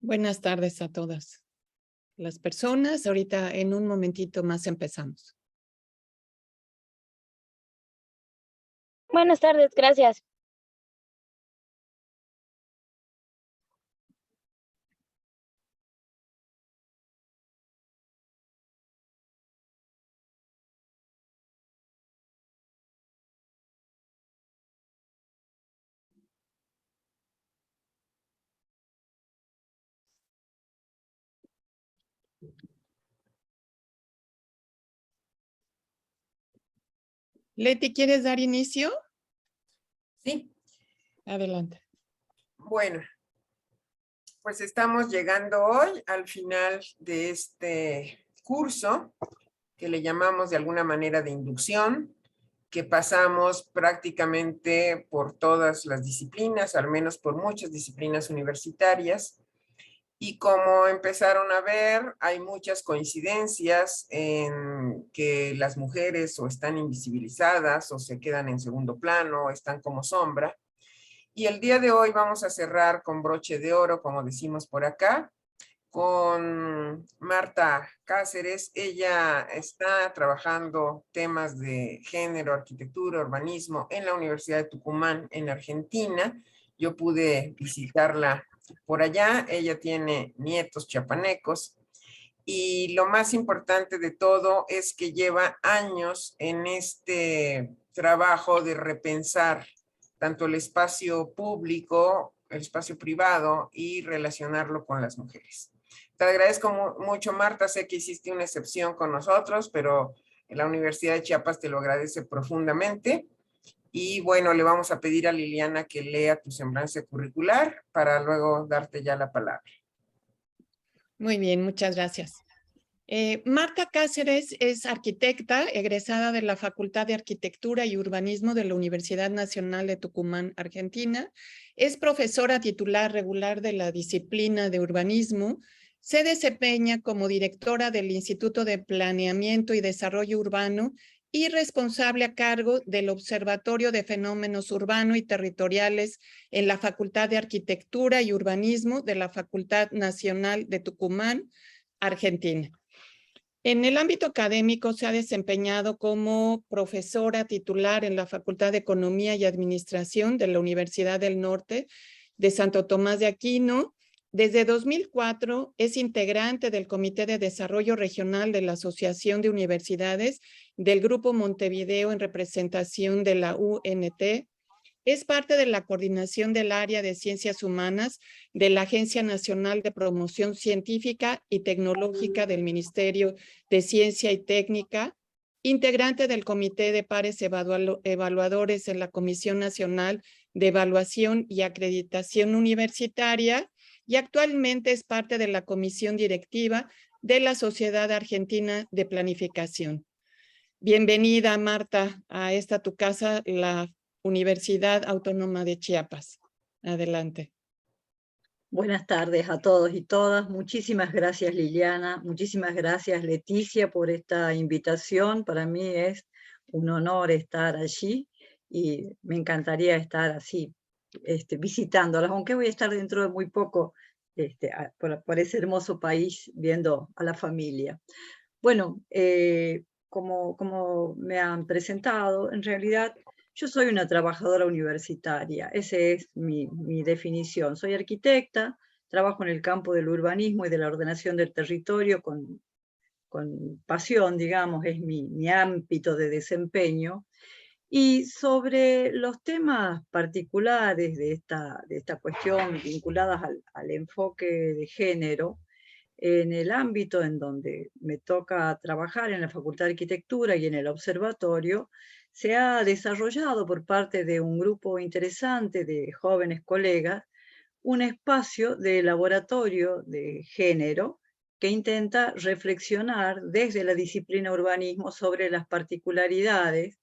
Buenas tardes a todas las personas. Ahorita en un momentito más empezamos. Buenas tardes, gracias. Leti, ¿quieres dar inicio? Sí. Adelante. Bueno, pues estamos llegando hoy al final de este curso que le llamamos de alguna manera de inducción, que pasamos prácticamente por todas las disciplinas, al menos por muchas disciplinas universitarias. Y como empezaron a ver, hay muchas coincidencias en que las mujeres o están invisibilizadas o se quedan en segundo plano o están como sombra. Y el día de hoy vamos a cerrar con broche de oro, como decimos por acá, con Marta Cáceres. Ella está trabajando temas de género, arquitectura, urbanismo en la Universidad de Tucumán, en Argentina. Yo pude visitarla por allá. Ella tiene nietos chiapanecos. Y lo más importante de todo es que lleva años en este trabajo de repensar tanto el espacio público, el espacio privado y relacionarlo con las mujeres. Te agradezco mucho, Marta. Sé que hiciste una excepción con nosotros, pero la Universidad de Chiapas te lo agradece profundamente. Y bueno, le vamos a pedir a Liliana que lea tu semblanza curricular para luego darte ya la palabra. Muy bien, muchas gracias. Marta Cáceres es arquitecta, egresada de la Facultad de Arquitectura y Urbanismo de la Universidad Nacional de Tucumán, Argentina. Es profesora titular regular de la disciplina de urbanismo. Se desempeña como directora del Instituto de Planeamiento y Desarrollo Urbano y responsable a cargo del Observatorio de Fenómenos Urbanos y Territoriales en la Facultad de Arquitectura y Urbanismo de la Facultad Nacional de Tucumán, Argentina. En el ámbito académico se ha desempeñado como profesora titular en la Facultad de Economía y Administración de la Universidad del Norte de Santo Tomás de Aquino. Desde 2004 es integrante del Comité de Desarrollo Regional de la Asociación de Universidades del Grupo Montevideo en representación de la UNT. Es parte de la coordinación del área de ciencias humanas de la Agencia Nacional de Promoción Científica y Tecnológica del Ministerio de Ciencia y Técnica, integrante del Comité de Pares Evaluadores en la Comisión Nacional de Evaluación y Acreditación Universitaria y actualmente es parte de la Comisión Directiva de la Sociedad Argentina de Planificación. Bienvenida, Marta, a esta tu casa, la Universidad Autónoma de Chiapas. Adelante. Buenas tardes a todos y todas. Muchísimas gracias, Liliana. Muchísimas gracias, Leticia, por esta invitación. Para mí es un honor estar allí y me encantaría estar así, visitándolas, aunque voy a estar dentro de muy poco por ese hermoso país viendo a la familia. Bueno, como me han presentado, en realidad yo soy una trabajadora universitaria, esa es mi definición. Soy arquitecta, trabajo en el campo del urbanismo y de la ordenación del territorio con pasión, digamos, es mi ámbito de desempeño. Y sobre los temas particulares de esta cuestión vinculadas al enfoque de género, En el ámbito en donde me toca trabajar en la Facultad de Arquitectura y en el observatorio, se ha desarrollado por parte de un grupo interesante de jóvenes colegas un espacio de laboratorio de género que intenta reflexionar desde la disciplina urbanismo sobre las particularidades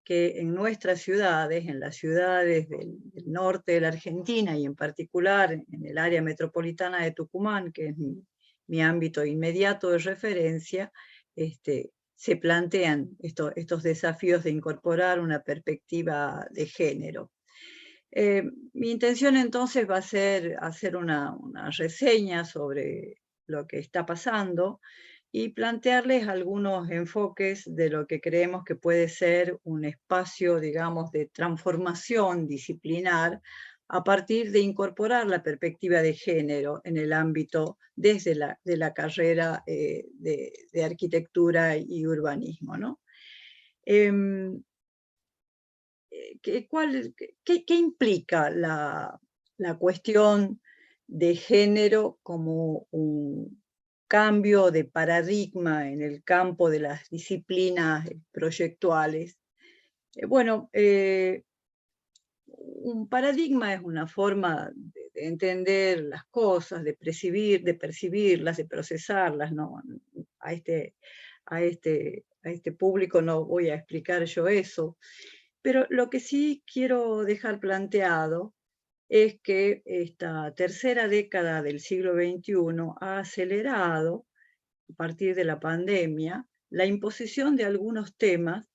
que en nuestras ciudades, en las ciudades del norte de la Argentina y en particular en el área metropolitana de Tucumán, que es mi ámbito inmediato de referencia, se plantean estos desafíos de incorporar una perspectiva de género. Mi intención entonces va a ser hacer una reseña sobre lo que está pasando y plantearles algunos enfoques de lo que creemos que puede ser un espacio, digamos, de transformación disciplinar a partir de incorporar la perspectiva de género en el ámbito desde la carrera de arquitectura y urbanismo, ¿no? ¿Qué implica la cuestión de género como un cambio de paradigma en el campo de las disciplinas proyectuales? Bueno, un paradigma es una forma de entender las cosas, de percibirlas, de procesarlas, ¿no? A este público no voy a explicar yo eso. Pero lo que sí quiero dejar planteado es que esta tercera década del siglo XXI ha acelerado, a partir de la pandemia, la imposición de algunos temas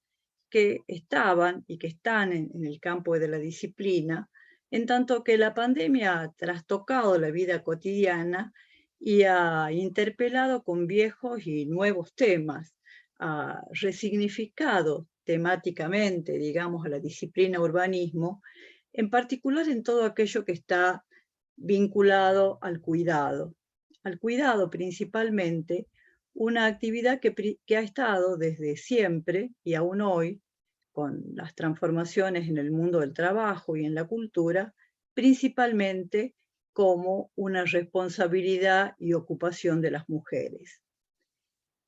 que estaban y que están en el campo de la disciplina, en tanto que la pandemia ha trastocado la vida cotidiana y ha interpelado con viejos y nuevos temas, ha resignificado temáticamente, digamos, a la disciplina urbanismo, en particular en todo aquello que está vinculado al cuidado principalmente, una actividad que ha estado desde siempre y aún hoy, con las transformaciones en el mundo del trabajo y en la cultura, principalmente como una responsabilidad y ocupación de las mujeres.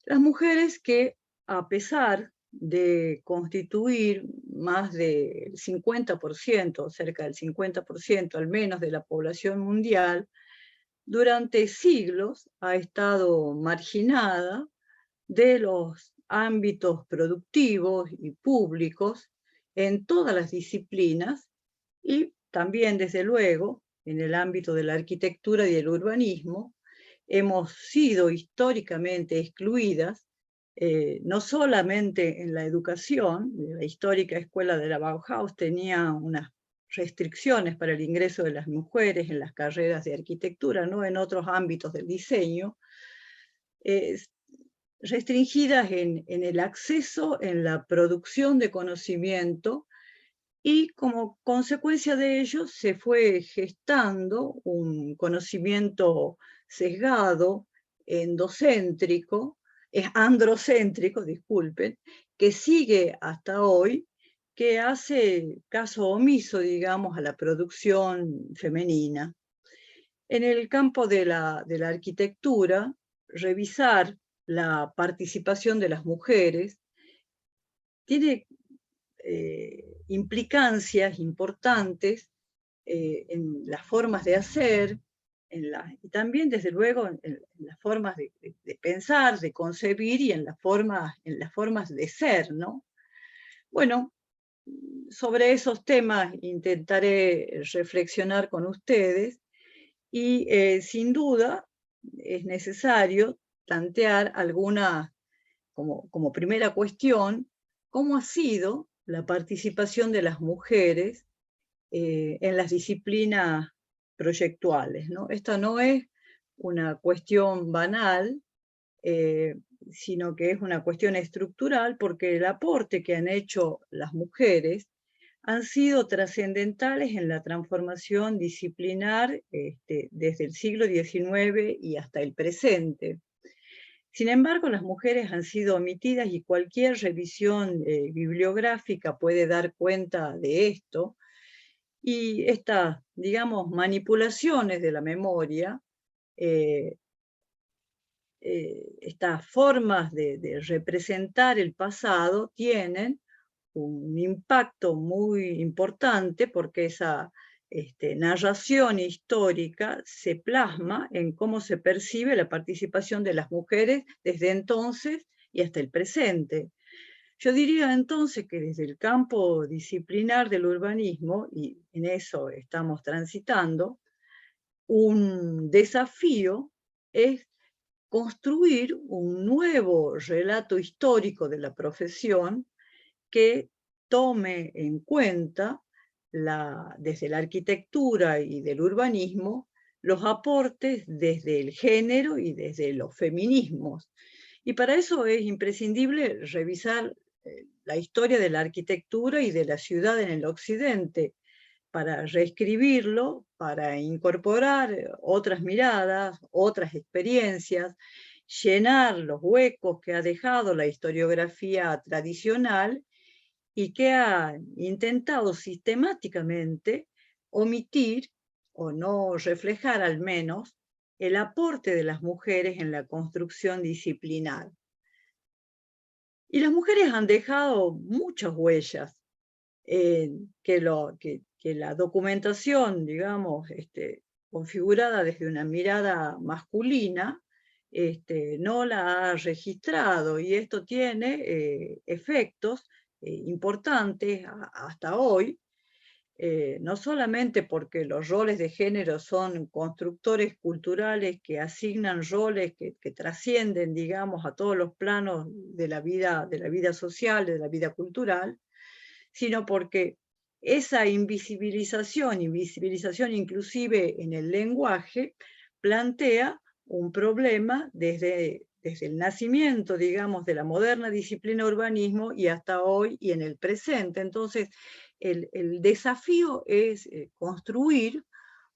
Las mujeres que, a pesar de constituir más del 50%, cerca del 50% al menos de la población mundial, durante siglos ha estado marginada de los ámbitos productivos y públicos en todas las disciplinas y también, desde luego, en el ámbito de la arquitectura y el urbanismo, hemos sido históricamente excluidas, no solamente en la educación. La histórica escuela de la Bauhaus tenía unas restricciones para el ingreso de las mujeres en las carreras de arquitectura, no en otros ámbitos del diseño, restringidas en el acceso, en la producción de conocimiento, y como consecuencia de ello se fue gestando un conocimiento sesgado, androcéntrico, disculpen, que sigue hasta hoy, que hace caso omiso, digamos, a la producción femenina. En el campo de la arquitectura, revisar la participación de las mujeres tiene implicancias importantes en las formas de hacer, y también, desde luego, en las formas de pensar, de concebir y en las formas de ser, ¿no? Bueno, sobre esos temas intentaré reflexionar con ustedes y sin duda es necesario plantear alguna, como primera cuestión, cómo ha sido la participación de las mujeres en las disciplinas proyectuales, ¿no? Esta no es una cuestión banal, sino que es una cuestión estructural, porque el aporte que han hecho las mujeres han sido trascendentales en la transformación disciplinar desde el siglo XIX y hasta el presente. Sin embargo, las mujeres han sido omitidas y cualquier revisión bibliográfica puede dar cuenta de esto. Y estas, digamos, manipulaciones de la memoria estas formas de representar el pasado tienen un impacto muy importante porque esa narración histórica se plasma en cómo se percibe la participación de las mujeres desde entonces y hasta el presente. Yo diría entonces que desde el campo disciplinar del urbanismo, y en eso estamos transitando, un desafío es construir un nuevo relato histórico de la profesión que tome en cuenta desde la arquitectura y del urbanismo los aportes desde el género y desde los feminismos. Y para eso es imprescindible revisar la historia de la arquitectura y de la ciudad en el occidente, para reescribirlo, para incorporar otras miradas, otras experiencias, llenar los huecos que ha dejado la historiografía tradicional y que ha intentado sistemáticamente omitir o no reflejar al menos el aporte de las mujeres en la construcción disciplinar. Y las mujeres han dejado muchas huellas que la documentación, digamos, configurada desde una mirada masculina, no la ha registrado, y esto tiene efectos importantes hasta hoy, no solamente porque los roles de género son constructores culturales que asignan roles que trascienden, digamos, a todos los planos de la vida social, de la vida cultural, sino porque esa invisibilización inclusive en el lenguaje, plantea un problema desde el nacimiento, digamos, de la moderna disciplina urbanismo y hasta hoy y en el presente. Entonces, el desafío es construir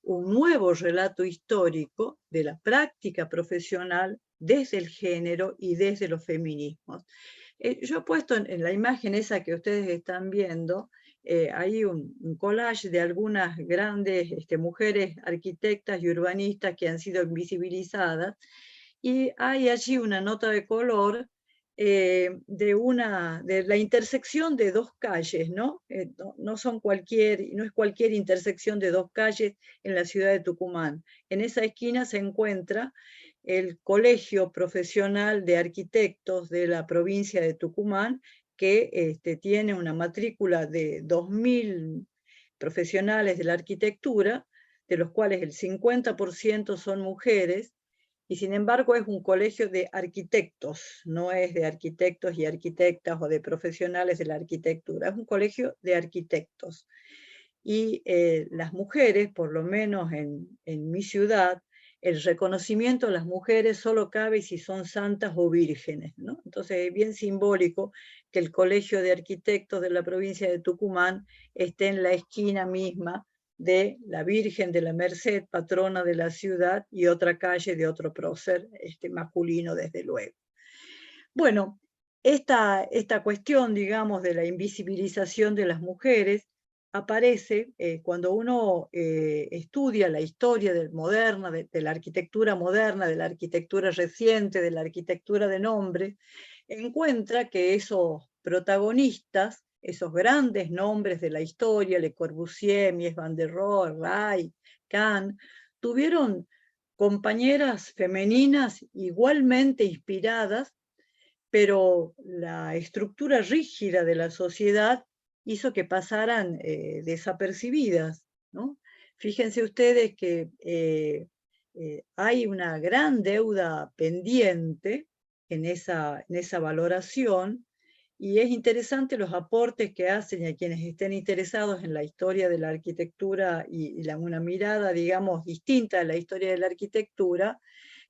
un nuevo relato histórico de la práctica profesional desde el género y desde los feminismos. Yo he puesto en la imagen esa que ustedes están viendo, hay un collage de algunas grandes mujeres arquitectas y urbanistas que han sido invisibilizadas, y hay allí una nota de color de la intersección de dos calles, ¿no? No es cualquier intersección de dos calles en la ciudad de Tucumán. En esa esquina se encuentra el Colegio Profesional de Arquitectos de la provincia de Tucumán, que tiene una matrícula de 2000 profesionales de la arquitectura, de los cuales el 50% son mujeres, y sin embargo es un colegio de arquitectos, no es de arquitectos y arquitectas o de profesionales de la arquitectura, es un colegio de arquitectos. Y las mujeres, por lo menos en mi ciudad, el reconocimiento a las mujeres solo cabe si son santas o vírgenes, ¿no? Entonces es bien simbólico que el Colegio de Arquitectos de la provincia de Tucumán esté en la esquina misma de la Virgen de la Merced, patrona de la ciudad, y otra calle de otro prócer masculino, desde luego. Bueno, esta cuestión, digamos, de la invisibilización de las mujeres aparece cuando uno estudia la historia moderna, de la arquitectura moderna, de la arquitectura reciente, de la arquitectura de nombre, encuentra que esos protagonistas, esos grandes nombres de la historia, Le Corbusier, Mies van der Rohe, Reich, Kahn, tuvieron compañeras femeninas igualmente inspiradas, pero la estructura rígida de la sociedad hizo que pasaran desapercibidas, ¿no? Fíjense ustedes que hay una gran deuda pendiente en esa valoración, y es interesante los aportes que hacen, a quienes estén interesados en la historia de la arquitectura y una mirada, digamos, distinta a la historia de la arquitectura,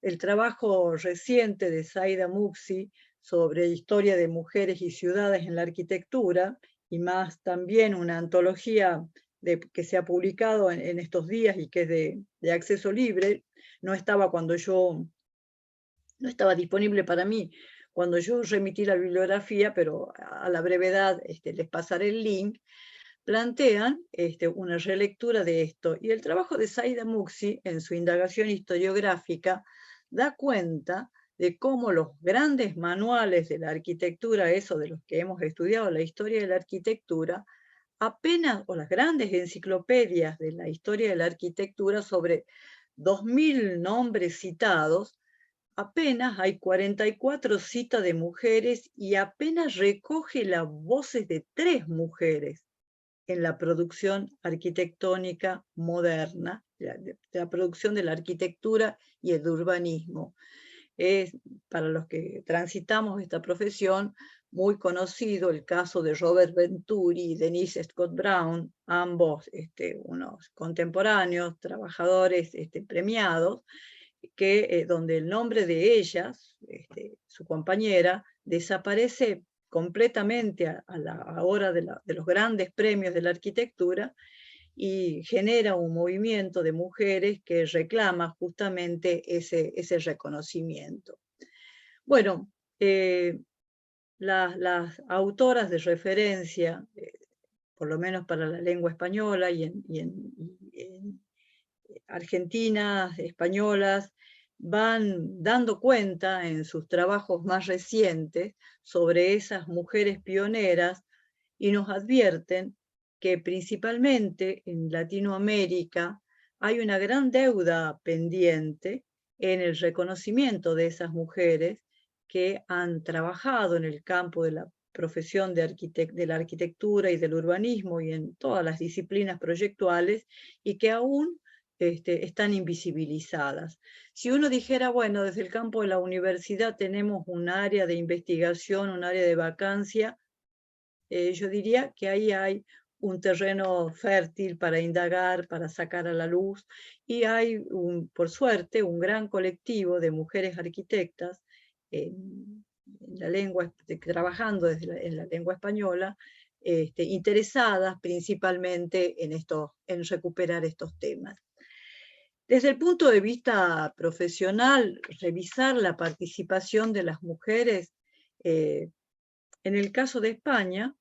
el trabajo reciente de Zaida Muxi sobre historia de mujeres y ciudades en la arquitectura, y más también una antología que se ha publicado en estos días y que es de acceso libre. No estaba disponible para mí cuando yo remití la bibliografía, pero a la brevedad les pasaré el link. Plantean una relectura de esto, y el trabajo de Zaida Muxi en su indagación historiográfica da cuenta de cómo los grandes manuales de la arquitectura, eso de los que hemos estudiado la historia de la arquitectura, apenas, o las grandes enciclopedias de la historia de la arquitectura sobre 2000 nombres citados, apenas hay 44 citas de mujeres y apenas recoge las voces de 3 mujeres en la producción arquitectónica moderna, la producción de la arquitectura y el urbanismo. Es, para los que transitamos esta profesión, muy conocido el caso de Robert Venturi y Denise Scott Brown, ambos unos contemporáneos, trabajadores premiados, que, donde el nombre de ellas, su compañera, desaparece completamente a la hora de los grandes premios de la arquitectura y genera un movimiento de mujeres que reclama justamente ese reconocimiento. Bueno, las autoras de referencia, por lo menos para la lengua española y en argentinas, españolas, van dando cuenta en sus trabajos más recientes sobre esas mujeres pioneras y nos advierten que principalmente en Latinoamérica hay una gran deuda pendiente en el reconocimiento de esas mujeres que han trabajado en el campo de la profesión de la arquitectura y del urbanismo y en todas las disciplinas proyectuales y que aún están invisibilizadas. Si uno dijera, bueno, desde el campo de la universidad tenemos un área de investigación, un área de vacancia, yo diría que ahí hay un terreno fértil para indagar, para sacar a la luz, y hay, por suerte, un gran colectivo de mujeres arquitectas en la lengua, trabajando en la lengua española, interesadas principalmente en recuperar estos temas. Desde el punto de vista profesional, revisar la participación de las mujeres, en el caso de España,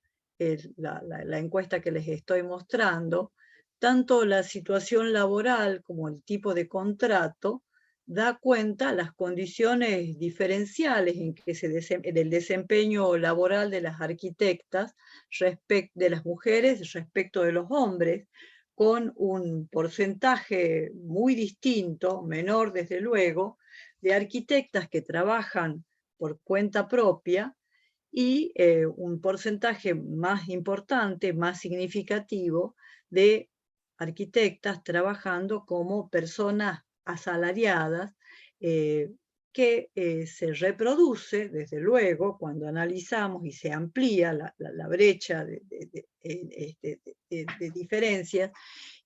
la encuesta que les estoy mostrando, tanto la situación laboral como el tipo de contrato da cuenta las condiciones diferenciales del desempeño laboral de las arquitectas, de las mujeres respecto de los hombres, con un porcentaje muy distinto, menor desde luego, de arquitectas que trabajan por cuenta propia y un porcentaje más importante, más significativo, de arquitectas trabajando como personas asalariadas, que se reproduce, desde luego, cuando analizamos y se amplía la brecha de diferencias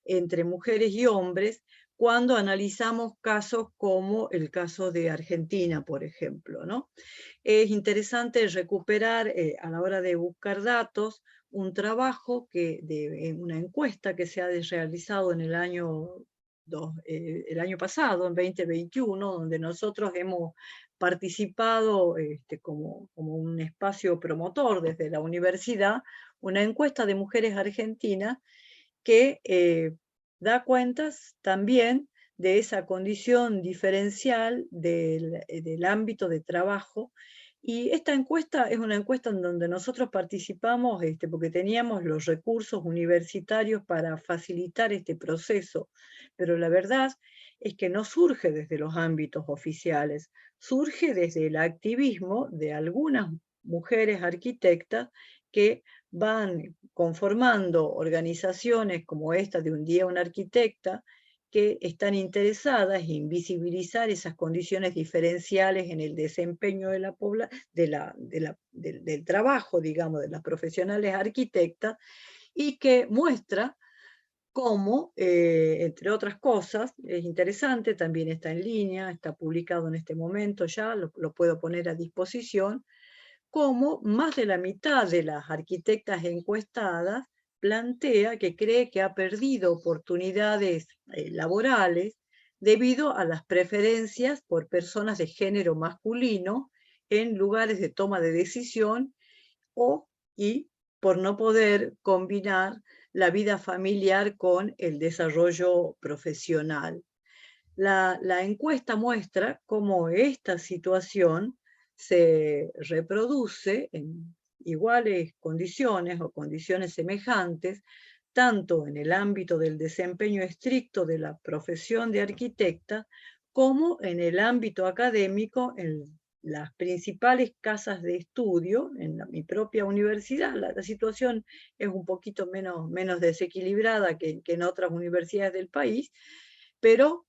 entre mujeres y hombres, cuando analizamos casos como el caso de Argentina, por ejemplo, ¿no? Es interesante recuperar, a la hora de buscar datos, un trabajo una encuesta que se ha realizado en el año pasado, en 2021, donde nosotros hemos participado como un espacio promotor desde la universidad, una encuesta de mujeres argentinas que da cuentas también de esa condición diferencial del ámbito de trabajo. Y esta encuesta es una encuesta en donde nosotros participamos porque teníamos los recursos universitarios para facilitar este proceso, pero la verdad es que no surge desde los ámbitos oficiales, surge desde el activismo de algunas mujeres arquitectas que van conformando organizaciones como esta de Un Día Una Arquitecta, que están interesadas en visibilizar esas condiciones diferenciales en el desempeño del trabajo, digamos, de las profesionales arquitectas, y que muestra cómo, entre otras cosas, es interesante, también está en línea, está publicado en este momento ya, lo puedo poner a disposición, cómo más de la mitad de las arquitectas encuestadas plantea que cree que ha perdido oportunidades laborales debido a las preferencias por personas de género masculino en lugares de toma de decisión y por no poder combinar la vida familiar con el desarrollo profesional. La encuesta muestra cómo esta situación se reproduce en iguales condiciones o condiciones semejantes, tanto en el ámbito del desempeño estricto de la profesión de arquitecta, como en el ámbito académico, en las principales casas de estudio, mi propia universidad. La situación es un poquito menos desequilibrada que en otras universidades del país, pero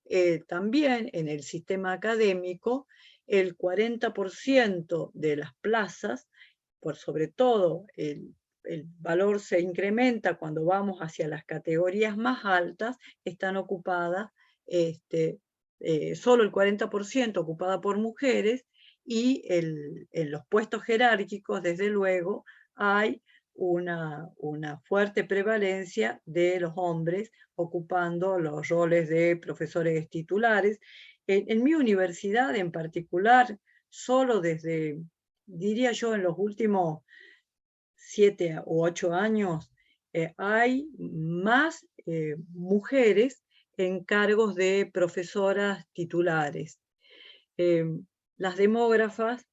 también en el sistema académico, el 40% de las plazas, por sobre todo el valor se incrementa cuando vamos hacia las categorías más altas, están ocupadas, solo el 40% ocupada por mujeres, y en los puestos jerárquicos, desde luego, hay una fuerte prevalencia de los hombres ocupando los roles de profesores titulares. En mi universidad en particular, solo desde, diría yo, en los últimos 7 u 8 años, hay más mujeres en cargos de profesoras titulares. Las demógrafas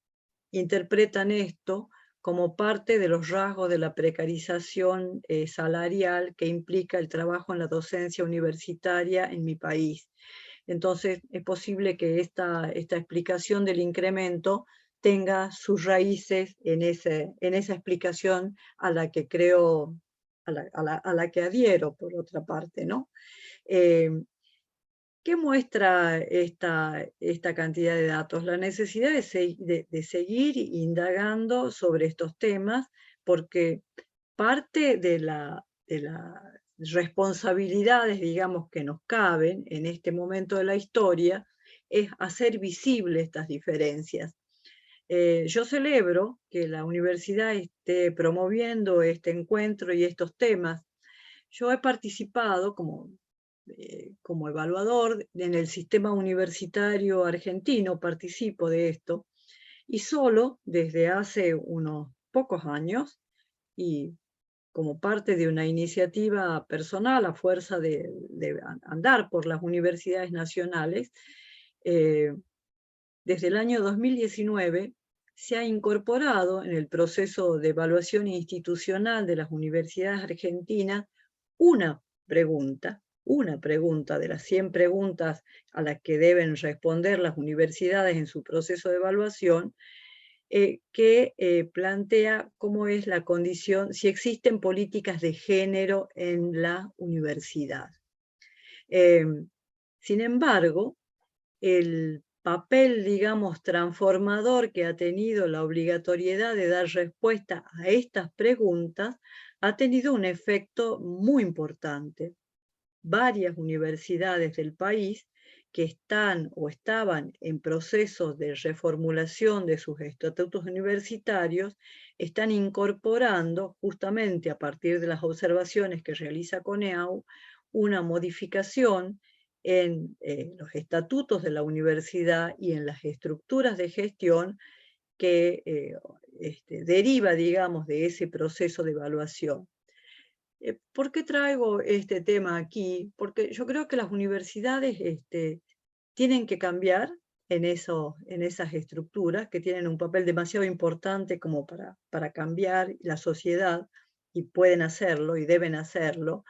interpretan esto como parte de los rasgos de la precarización salarial que implica el trabajo en la docencia universitaria en mi país. Entonces, es posible que esta explicación del incremento tenga sus raíces en esa explicación a la que creo, a la que adhiero, por otra parte, ¿no? ¿Qué muestra esta cantidad de datos? La necesidad de seguir indagando sobre estos temas, porque parte de las responsabilidades, digamos, que nos caben en este momento de la historia, es hacer visibles estas diferencias. Yo celebro que la universidad esté promoviendo este encuentro y estos temas. Yo he participado como evaluador en el sistema universitario argentino, participo de esto, y solo desde hace unos pocos años, y como parte de una iniciativa personal a fuerza de andar por las universidades nacionales, desde el año 2019 se ha incorporado en el proceso de evaluación institucional de las universidades argentinas una pregunta de las 100 preguntas a las que deben responder las universidades en su proceso de evaluación, que plantea cómo es la condición, si existen políticas de género en la universidad. Sin embargo, el papel, digamos, transformador que ha tenido la obligatoriedad de dar respuesta a estas preguntas ha tenido un efecto muy importante. Varias universidades del país que están o estaban en procesos de reformulación de sus estatutos universitarios están incorporando, justamente a partir de las observaciones que realiza CONEAU, una modificación en los estatutos de la universidad y en las estructuras de gestión que deriva, digamos, de ese proceso de evaluación. ¿Por qué traigo este tema aquí? Porque yo creo que las universidades tienen que cambiar en esas estructuras, que tienen un papel demasiado importante como para cambiar la sociedad, y pueden hacerlo y deben hacerlo,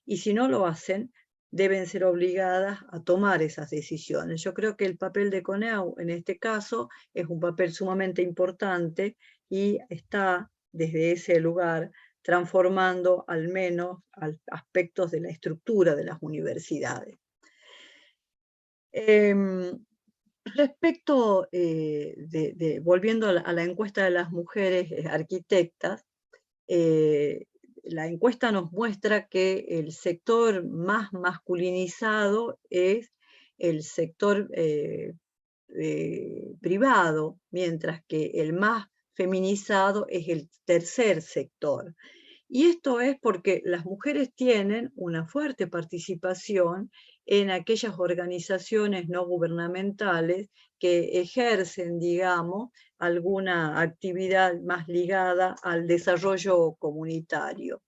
y si no lo hacen, deben ser obligadas a tomar esas decisiones. Yo creo que el papel de CONEAU en este caso es un papel sumamente importante y está desde ese lugar transformando al menos aspectos de la estructura de las universidades. Respecto, volviendo a la encuesta de las mujeres arquitectas, la encuesta nos muestra que el sector más masculinizado es el sector privado, mientras que el más feminizado es el tercer sector. Y esto es porque las mujeres tienen una fuerte participación en aquellas organizaciones no gubernamentales que ejercen, digamos, alguna actividad más ligada al desarrollo comunitario.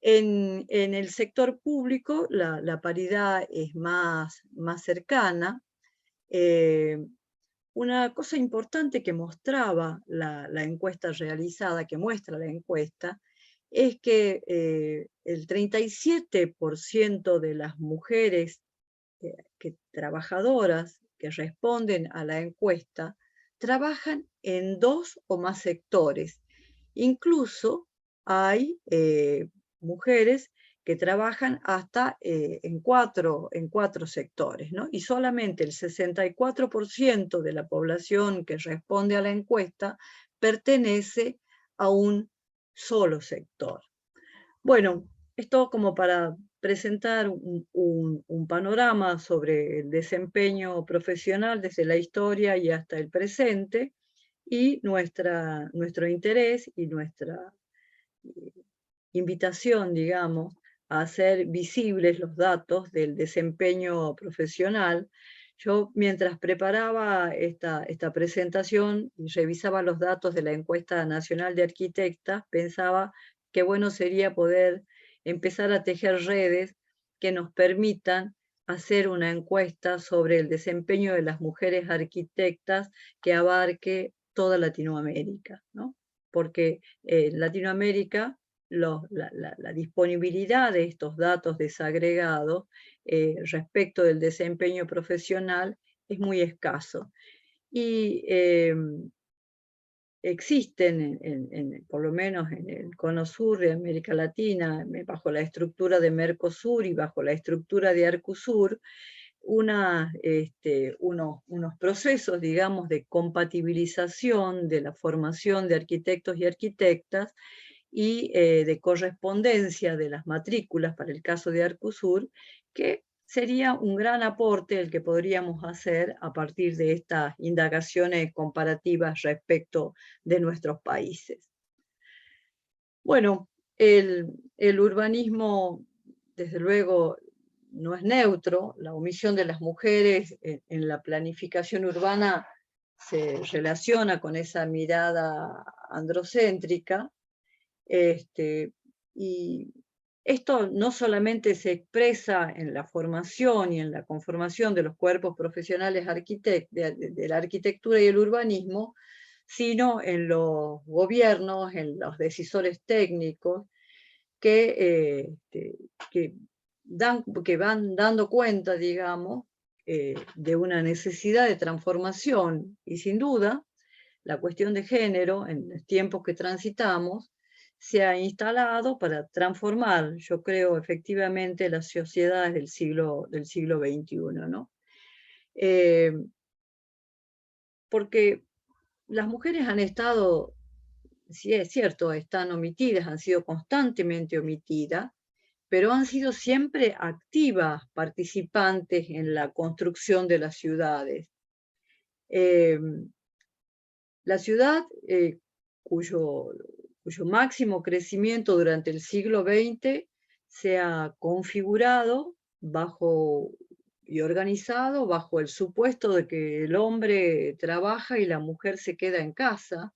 En el sector público la paridad es más cercana. Una cosa importante que mostraba la encuesta realizada, que muestra la encuesta, es que el 37% de las mujeres trabajadoras que responden a la encuesta trabajan en 2 o más sectores. Incluso hay mujeres que trabajan hasta en cuatro sectores, ¿no? Y solamente el 64% de la población que responde a la encuesta pertenece a un solo sector. Bueno, esto como para presentar un panorama sobre el desempeño profesional desde la historia y hasta el presente, y nuestro interés y nuestra invitación, digamos, a hacer visibles los datos del desempeño profesional. Yo, mientras preparaba esta presentación y revisaba los datos de la Encuesta Nacional de Arquitectas, pensaba qué bueno sería poder empezar a tejer redes que nos permitan hacer una encuesta sobre el desempeño de las mujeres arquitectas que abarque toda Latinoamérica, ¿no? Porque en Latinoamérica la disponibilidad de estos datos desagregados respecto del desempeño profesional es muy escaso. Y existen, por lo menos en el Cono Sur de América Latina, bajo la estructura de Mercosur y bajo la estructura de Arcosur, unos procesos, digamos, de compatibilización de la formación de arquitectos y arquitectas y de correspondencia de las matrículas para el caso de Arcosur, que sería un gran aporte el que podríamos hacer a partir de estas indagaciones comparativas respecto de nuestros países. Bueno, el urbanismo, desde luego, no es neutro. La omisión de las mujeres en la planificación urbana se relaciona con esa mirada androcéntrica. Y esto no solamente se expresa en la formación y en la conformación de los cuerpos profesionales de la arquitectura y el urbanismo, sino en los gobiernos, en los decisores técnicos que van dando cuenta, digamos, de una necesidad de transformación. Y sin duda, la cuestión de género, en los tiempos que transitamos, se ha instalado para transformar, yo creo, efectivamente, las sociedades del siglo XXI, ¿no? Porque las mujeres han estado, sí es cierto, están omitidas, han sido constantemente omitidas, pero han sido siempre activas participantes en la construcción de las ciudades. La ciudad, cuyo máximo crecimiento durante el siglo XX se ha configurado y organizado bajo el supuesto de que el hombre trabaja y la mujer se queda en casa,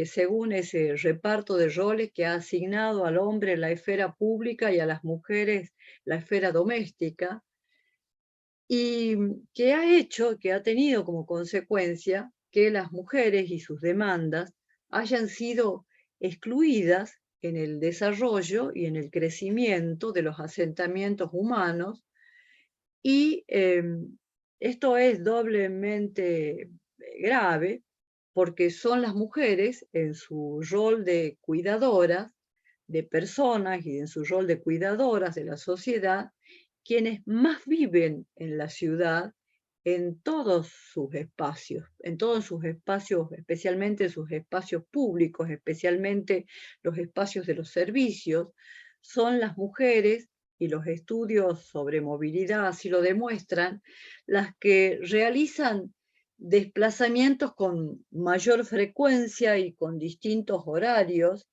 según ese reparto de roles que ha asignado al hombre la esfera pública y a las mujeres la esfera doméstica, y que ha tenido como consecuencia que las mujeres y sus demandas hayan sido excluidas en el desarrollo y en el crecimiento de los asentamientos humanos, y esto es doblemente grave porque son las mujeres en su rol de cuidadoras de personas y en su rol de cuidadoras de la sociedad quienes más viven en la ciudad en todos sus espacios, especialmente sus espacios públicos, especialmente los espacios de los servicios. Son las mujeres, y los estudios sobre movilidad así lo demuestran, las que realizan desplazamientos con mayor frecuencia y con distintos horarios,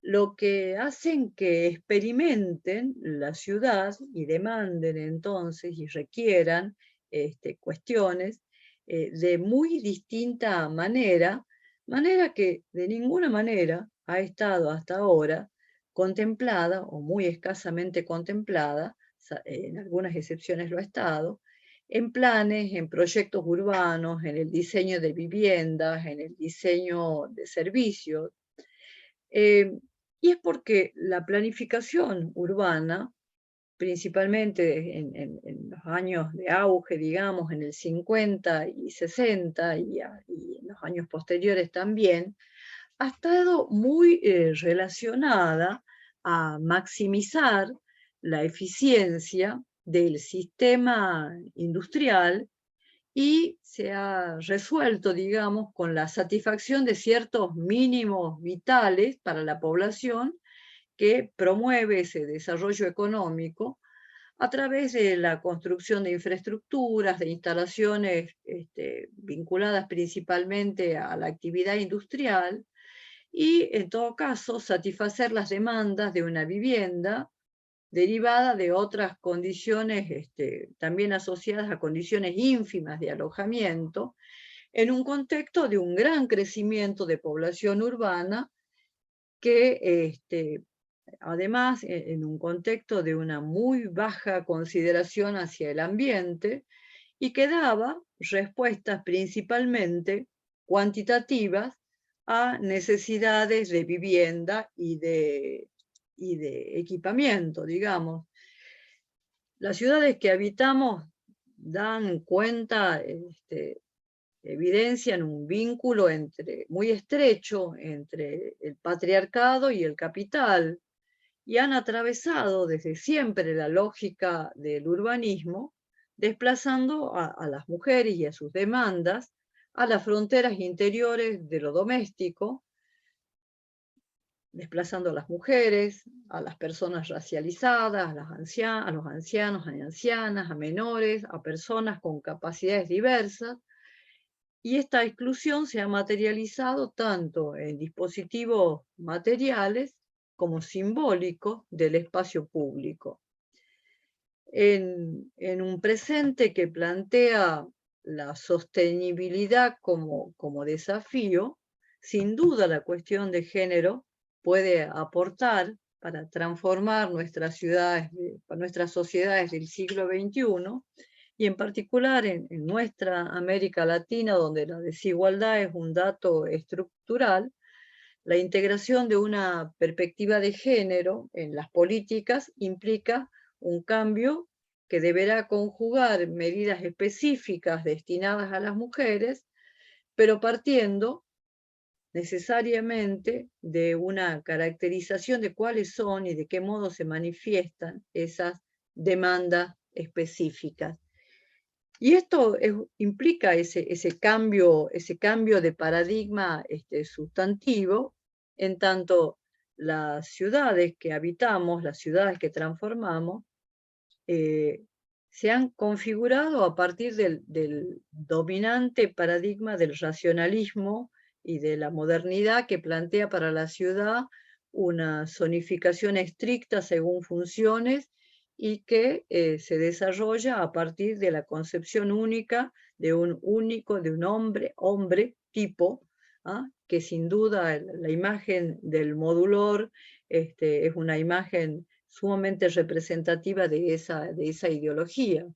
lo que hacen que experimenten la ciudad y demanden entonces y requieran cuestiones de muy distinta manera que de ninguna manera ha estado hasta ahora contemplada o muy escasamente contemplada, en algunas excepciones lo ha estado, en planes, en proyectos urbanos, en el diseño de viviendas, en el diseño de servicios. Y es porque la planificación urbana, principalmente en los años de auge, digamos, en el 50 y 60 y en los años posteriores también, ha estado muy relacionada a maximizar la eficiencia del sistema industrial y se ha resuelto, digamos, con la satisfacción de ciertos mínimos vitales para la población que promueve ese desarrollo económico a través de la construcción de infraestructuras, de instalaciones vinculadas principalmente a la actividad industrial y, en todo caso, satisfacer las demandas de una vivienda derivada de otras condiciones también asociadas a condiciones ínfimas de alojamiento, en un contexto de un gran crecimiento de población urbana que además, en un contexto de una muy baja consideración hacia el ambiente y que daba respuestas principalmente cuantitativas a necesidades de vivienda y de equipamiento, digamos. Las ciudades que habitamos dan cuenta, evidencian un vínculo muy estrecho entre el patriarcado y el capital, y han atravesado desde siempre la lógica del urbanismo, desplazando a las mujeres y a sus demandas a las fronteras interiores de lo doméstico, desplazando a las mujeres, a las personas racializadas, a los ancianos, a ancianas, a menores, a personas con capacidades diversas, y esta exclusión se ha materializado tanto en dispositivos materiales como simbólicos del espacio público. En un presente que plantea la sostenibilidad como desafío, sin duda la cuestión de género puede aportar para transformar nuestras sociedades del siglo XXI, y en particular en nuestra América Latina, donde la desigualdad es un dato estructural. La integración de una perspectiva de género en las políticas implica un cambio que deberá conjugar medidas específicas destinadas a las mujeres, pero partiendo necesariamente de una caracterización de cuáles son y de qué modo se manifiestan esas demandas específicas. Y esto implica ese cambio de paradigma sustantivo, en tanto las ciudades que habitamos, las ciudades que transformamos, se han configurado a partir del dominante paradigma del racionalismo y de la modernidad que plantea para la ciudad una zonificación estricta según funciones y que se desarrolla a partir de la concepción única de un hombre tipo, ¿ah? Que sin duda la imagen del modulor es una imagen sumamente representativa de esa ideología.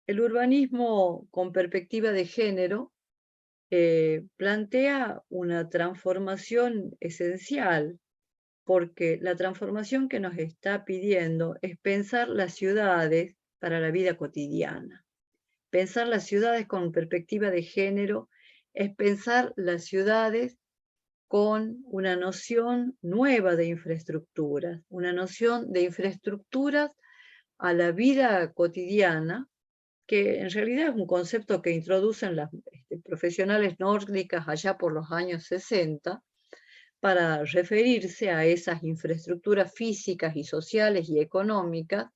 El urbanismo con perspectiva de género plantea una transformación esencial, porque la transformación que nos está pidiendo es pensar las ciudades para la vida cotidiana. Pensar las ciudades con perspectiva de género es pensar las ciudades con una noción nueva de infraestructuras, una noción de infraestructuras a la vida cotidiana, que en realidad es un concepto que introducen las profesionales nórdicas allá por los años 60, para referirse a esas infraestructuras físicas y sociales y económicas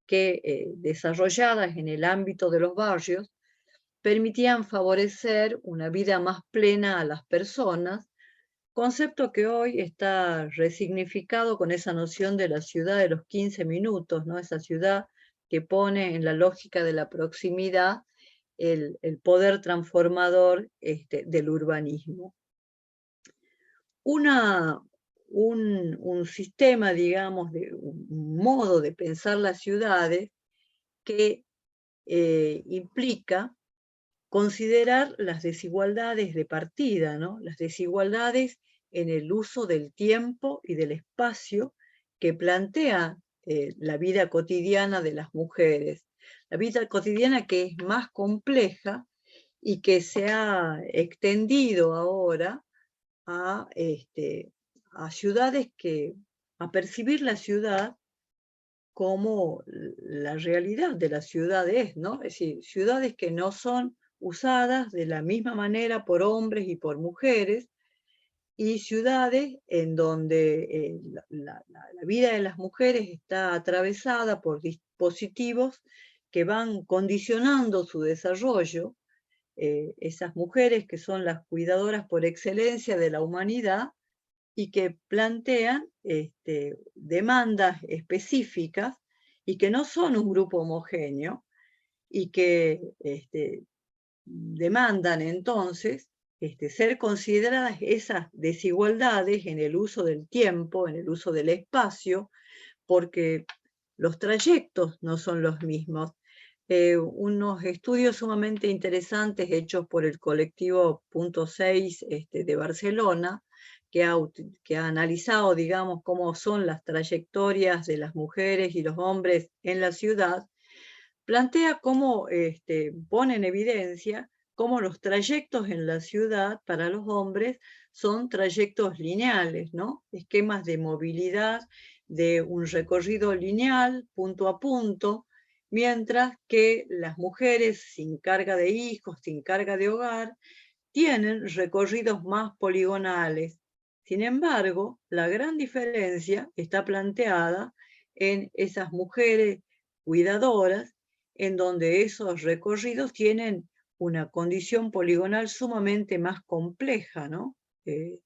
que, desarrolladas en el ámbito de los barrios, permitían favorecer una vida más plena a las personas, concepto que hoy está resignificado con esa noción de la ciudad de los 15 minutos, ¿no? Esa ciudad que pone en la lógica de la proximidad el poder transformador del urbanismo. Una un sistema, digamos, un modo de pensar las ciudades que implica considerar las desigualdades de partida, ¿no? Las desigualdades en el uso del tiempo y del espacio que plantea la vida cotidiana de las mujeres. La vida cotidiana que es más compleja y que se ha extendido ahora a ciudades a percibir la ciudad como la realidad de las ciudades, ¿no? Es decir, ciudades que no son usadas de la misma manera por hombres y por mujeres, y ciudades en donde la vida de las mujeres está atravesada por dispositivos que van condicionando su desarrollo. Esas mujeres que son las cuidadoras por excelencia de la humanidad y que plantean demandas específicas y que no son un grupo homogéneo y que demandan entonces ser consideradas esas desigualdades en el uso del tiempo, en el uso del espacio, porque los trayectos no son los mismos. Unos estudios sumamente interesantes hechos por el colectivo Punto 6 de Barcelona, que ha analizado, digamos, cómo son las trayectorias de las mujeres y los hombres en la ciudad, plantea cómo pone en evidencia cómo los trayectos en la ciudad para los hombres son trayectos lineales, ¿no? Esquemas de movilidad de un recorrido lineal, punto a punto, mientras que las mujeres sin carga de hijos, sin carga de hogar, tienen recorridos más poligonales. Sin embargo, la gran diferencia está planteada en esas mujeres cuidadoras, en donde esos recorridos tienen una condición poligonal sumamente más compleja, ¿no? El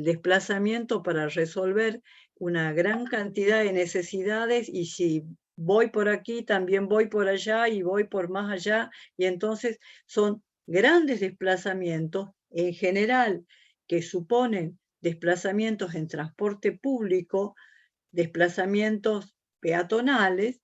desplazamiento para resolver una gran cantidad de necesidades, y si voy por aquí, también voy por allá y voy por más allá, y entonces son grandes desplazamientos, en general, que suponen desplazamientos en transporte público, desplazamientos peatonales,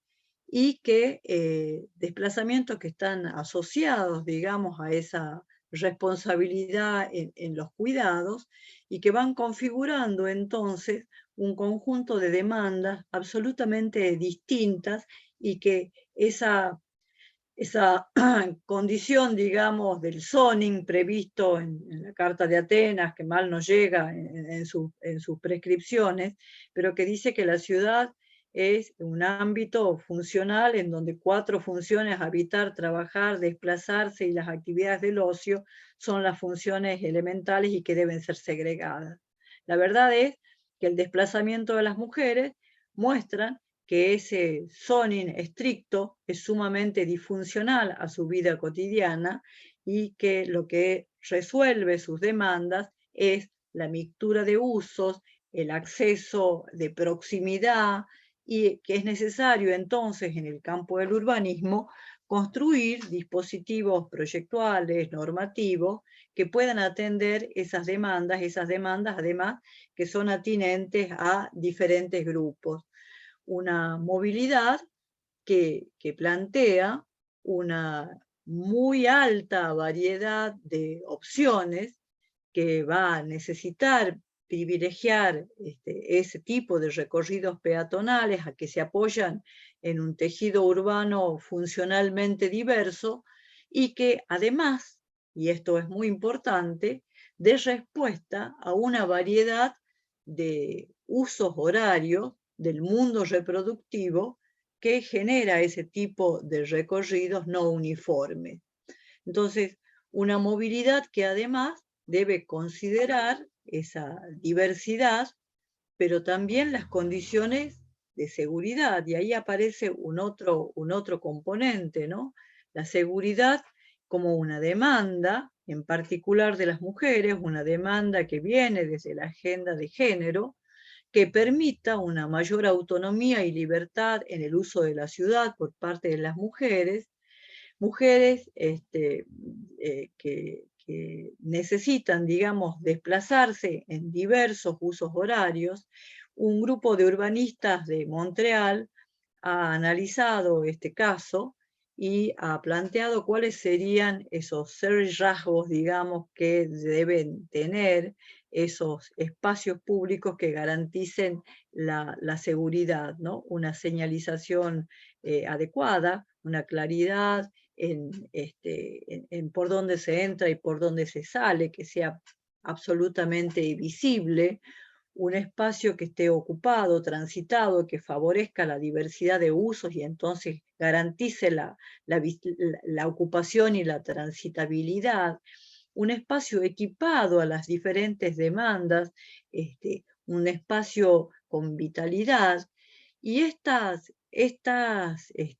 y que desplazamientos que están asociados, digamos, a esa responsabilidad en los cuidados, y que van configurando entonces un conjunto de demandas absolutamente distintas, y que esa condición, digamos, del zoning previsto en la Carta de Atenas, que mal nos llega en sus prescripciones, pero que dice que la ciudad es un ámbito funcional en donde 4 funciones: habitar, trabajar, desplazarse y las actividades del ocio son las funciones elementales y que deben ser segregadas. La verdad es que el desplazamiento de las mujeres muestra que ese zoning estricto es sumamente disfuncional a su vida cotidiana, y que lo que resuelve sus demandas es la mixtura de usos, el acceso de proximidad, y que es necesario entonces en el campo del urbanismo construir dispositivos proyectuales, normativos, que puedan atender esas demandas además que son atinentes a diferentes grupos. Una movilidad que plantea una muy alta variedad de opciones, que va a necesitar privilegiar ese tipo de recorridos peatonales a que se apoyan en un tejido urbano funcionalmente diverso, y que además, y esto es muy importante, dé respuesta a una variedad de usos horarios del mundo reproductivo que genera ese tipo de recorridos no uniformes. Entonces, una movilidad que además debe considerar esa diversidad, pero también las condiciones de seguridad, y ahí aparece un otro componente, ¿no? La seguridad como una demanda, en particular de las mujeres, una demanda que viene desde la agenda de género, que permita una mayor autonomía y libertad en el uso de la ciudad por parte de las mujeres que necesitan, digamos, desplazarse en diversos usos horarios, un grupo de urbanistas de Montreal ha analizado este caso y ha planteado cuáles serían esos 6 rasgos, digamos, que deben tener esos espacios públicos que garanticen la seguridad, ¿no? Una señalización adecuada, una claridad en por dónde se entra y por dónde se sale, que sea absolutamente visible, un espacio que esté ocupado, transitado, que favorezca la diversidad de usos y entonces garantice la ocupación y la transitabilidad, un espacio equipado a las diferentes demandas, un espacio con vitalidad, y estas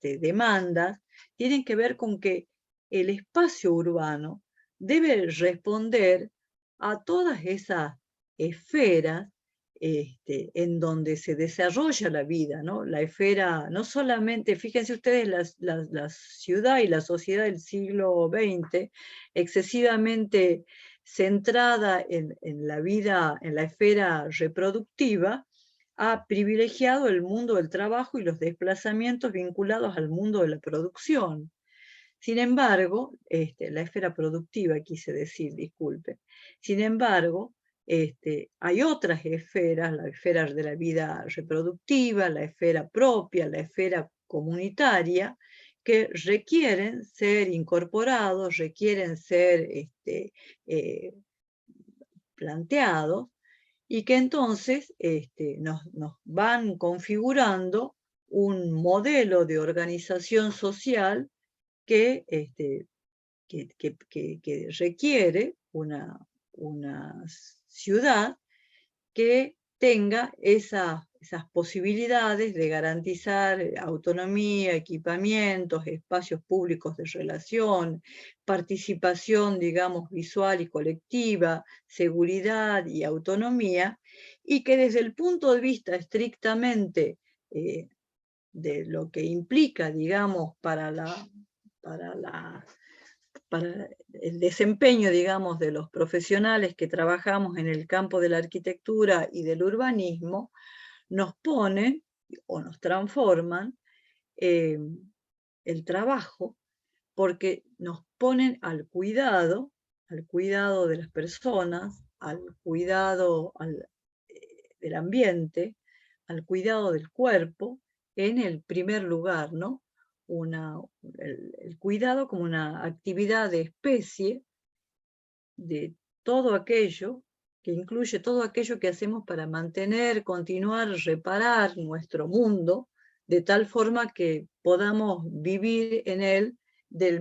demandas tienen que ver con que el espacio urbano debe responder a todas esas esferas en donde se desarrolla la vida, ¿no? La esfera, no solamente, fíjense ustedes, la ciudad y la sociedad del siglo XX, excesivamente centrada en la vida, en la esfera reproductiva, ha privilegiado el mundo del trabajo y los desplazamientos vinculados al mundo de la producción. Sin embargo, la esfera productiva, quise decir, disculpe. Sin embargo, hay otras esferas, la esfera de la vida reproductiva, la esfera propia, la esfera comunitaria, que requieren ser incorporados, requieren ser planteados, y que entonces nos van configurando un modelo de organización social que requiere una ciudad que tenga esas posibilidades de garantizar autonomía, equipamientos, espacios públicos de relación, participación, digamos, visual y colectiva, seguridad y autonomía, y que desde el punto de vista estrictamente de lo que implica, digamos, para el desempeño, digamos, de los profesionales que trabajamos en el campo de la arquitectura y del urbanismo, nos ponen o nos transforman el trabajo, porque nos ponen al cuidado de las personas, al cuidado del ambiente, al cuidado del cuerpo, en el primer lugar, ¿no? El cuidado como una actividad de especie de todo aquello, que incluye todo aquello que hacemos para mantener, continuar, reparar nuestro mundo, de tal forma que podamos vivir en él de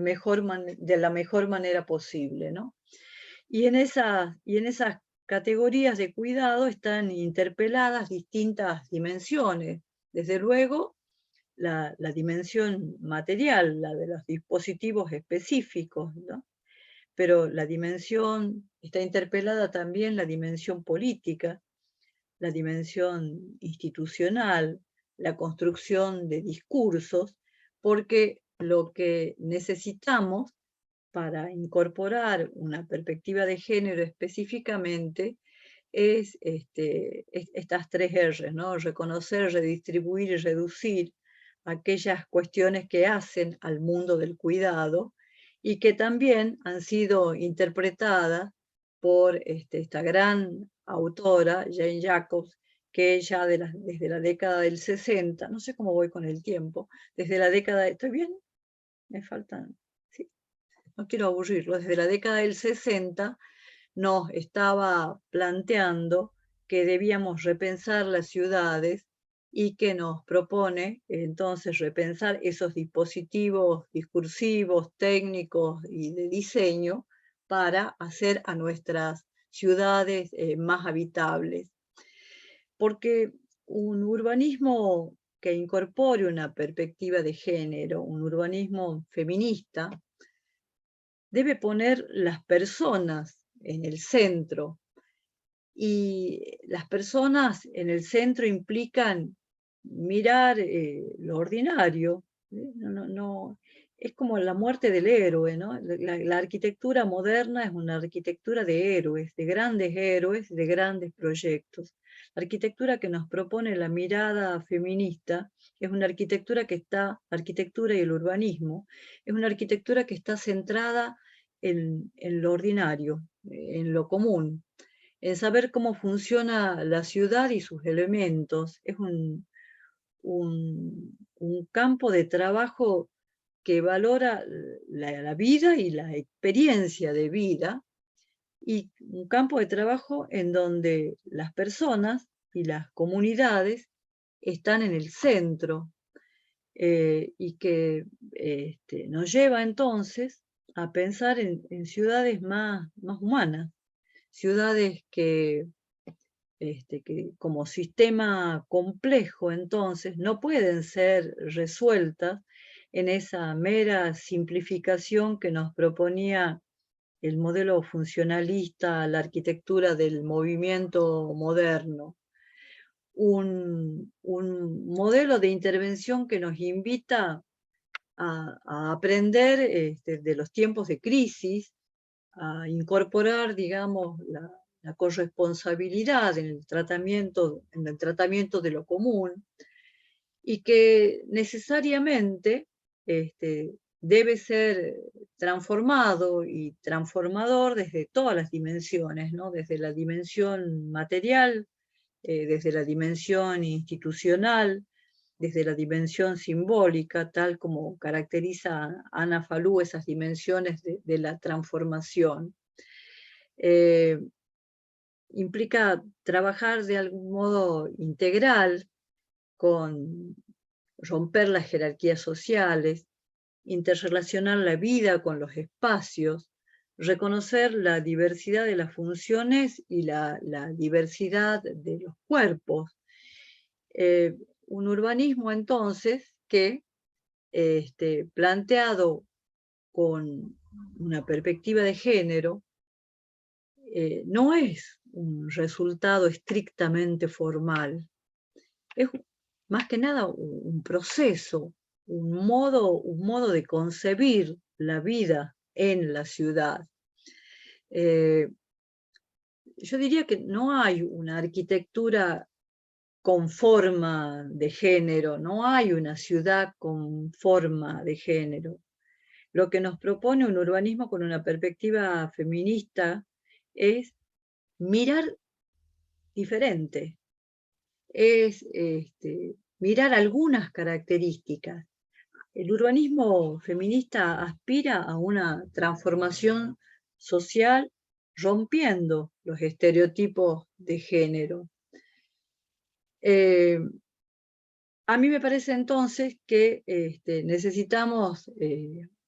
la mejor manera posible, ¿no? Y en esas categorías de cuidado están interpeladas distintas dimensiones. Desde luego, la dimensión material, la de los dispositivos específicos, ¿no? Pero la dimensión, está interpelada también la dimensión política, la dimensión institucional, la construcción de discursos, porque lo que necesitamos para incorporar una perspectiva de género específicamente es estas 3 R, ¿no? Reconocer, redistribuir y reducir aquellas cuestiones que hacen al mundo del cuidado y que también han sido interpretadas por esta gran autora, Jane Jacobs, que ya desde la década del 60, no sé cómo voy con el tiempo, desde la década, ¿estoy bien? Me faltan, sí, no quiero aburrirlo, desde la década del 60 nos estaba planteando que debíamos repensar las ciudades y que nos propone entonces repensar esos dispositivos discursivos, técnicos y de diseño para hacer a nuestras ciudades más habitables. Porque un urbanismo que incorpore una perspectiva de género, un urbanismo feminista, debe poner las personas en el centro. Y las personas en el centro implican mirar lo ordinario, es como la muerte del héroe, ¿no? La arquitectura moderna es una arquitectura de héroes, de grandes proyectos. La arquitectura que nos propone la mirada feminista es una arquitectura arquitectura y el urbanismo, es una arquitectura que está centrada en lo ordinario, en lo común, en saber cómo funciona la ciudad y sus elementos. Es un campo de trabajo que valora la vida y la experiencia de vida, y un campo de trabajo en donde las personas y las comunidades están en el centro, y que nos lleva entonces a pensar en ciudades más humanas, ciudades que como sistema complejo entonces no pueden ser resueltas en esa mera simplificación que nos proponía el modelo funcionalista, la arquitectura del movimiento moderno. Un modelo de intervención que nos invita a aprender de los tiempos de crisis, a incorporar, digamos, la corresponsabilidad en el tratamiento de lo común, y que necesariamente debe ser transformado y transformador desde todas las dimensiones, ¿no? Desde la dimensión material, desde la dimensión institucional, desde la dimensión simbólica, tal como caracteriza Ana Falú esas dimensiones de la transformación. Implica trabajar de algún modo integral, con romper las jerarquías sociales, interrelacionar la vida con los espacios, reconocer la diversidad de las funciones y la diversidad de los cuerpos. Un urbanismo entonces que, planteado con una perspectiva de género, no es un resultado estrictamente formal, es más que nada un proceso, un modo de concebir la vida en la ciudad. Yo diría que no hay una arquitectura con forma de género, no hay una ciudad con forma de género. Lo que nos propone un urbanismo con una perspectiva feminista es mirar diferente, es mirar algunas características. El urbanismo feminista aspira a una transformación social rompiendo los estereotipos de género. A mí me parece entonces que necesitamos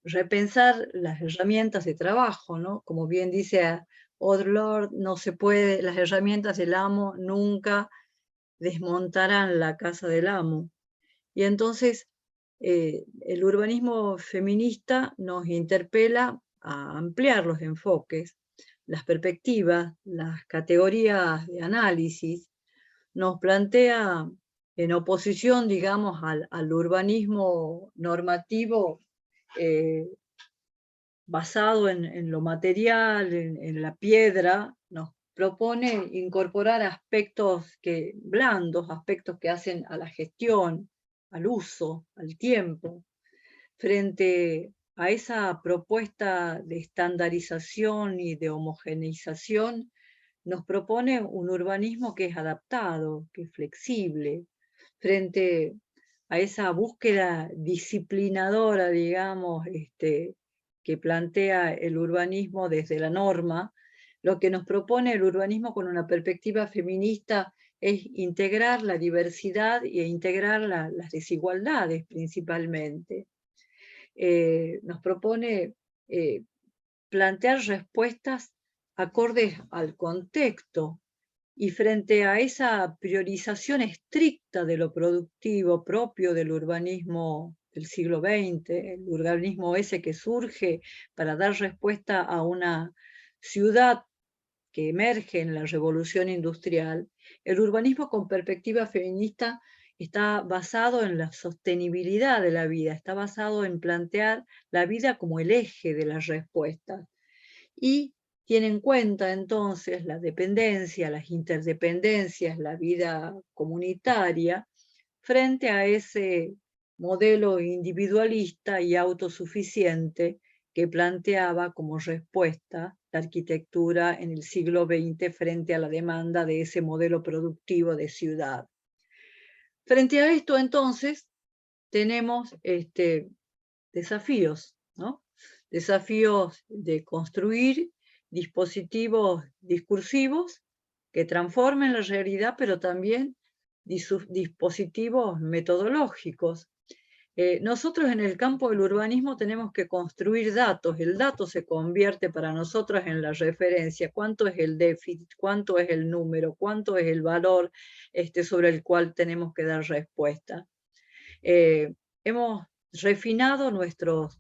repensar las herramientas de trabajo, ¿no? Como bien dice Audre Lorde, no se puede, las herramientas del amo nunca desmontarán la casa del amo. Y entonces el urbanismo feminista nos interpela a ampliar los enfoques, las perspectivas, las categorías de análisis, nos plantea en oposición, digamos, al urbanismo normativo basado en lo material, en la piedra. Nos propone incorporar aspectos blandos, aspectos que hacen a la gestión, al uso, al tiempo, frente a esa propuesta de estandarización y de homogeneización. Nos propone un urbanismo que es adaptado, que es flexible, frente a esa búsqueda disciplinadora, digamos, que plantea el urbanismo desde la norma. Lo que nos propone el urbanismo con una perspectiva feminista es integrar la diversidad e integrar las desigualdades principalmente. Nos propone plantear respuestas acordes al contexto, y frente a esa priorización estricta de lo productivo propio del urbanismo del siglo XX, el urbanismo ese que surge para dar respuesta a una ciudad que emerge en la revolución industrial, el urbanismo con perspectiva feminista está basado en la sostenibilidad de la vida, está basado en plantear la vida como el eje de las respuestas. Y tiene en cuenta entonces la dependencia, las interdependencias, la vida comunitaria, frente a ese modelo individualista y autosuficiente que planteaba como respuesta la arquitectura en el siglo XX frente a la demanda de ese modelo productivo de ciudad. Frente a esto, entonces, tenemos desafíos, ¿no? Desafíos de construir dispositivos discursivos que transformen la realidad, pero también dispositivos metodológicos. Nosotros en el campo del urbanismo tenemos que construir datos. El dato se convierte para nosotros en la referencia. ¿Cuánto es el déficit? ¿Cuánto es el número? ¿Cuánto es el valor sobre el cual tenemos que dar respuesta? Hemos refinado nuestros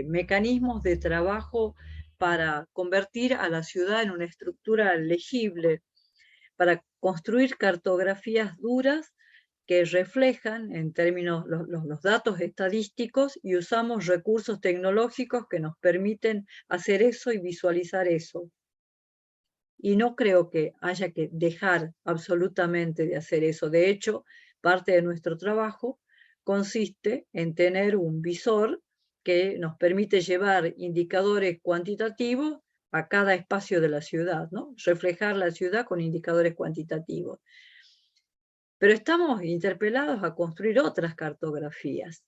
mecanismos de trabajo para convertir a la ciudad en una estructura legible, para construir cartografías duras que reflejan en términos los datos estadísticos, y usamos recursos tecnológicos que nos permiten hacer eso y visualizar eso. Y no creo que haya que dejar absolutamente de hacer eso. De hecho, parte de nuestro trabajo consiste en tener un visor que nos permite llevar indicadores cuantitativos a cada espacio de la ciudad, ¿no? Reflejar la ciudad con indicadores cuantitativos. Pero estamos interpelados a construir otras cartografías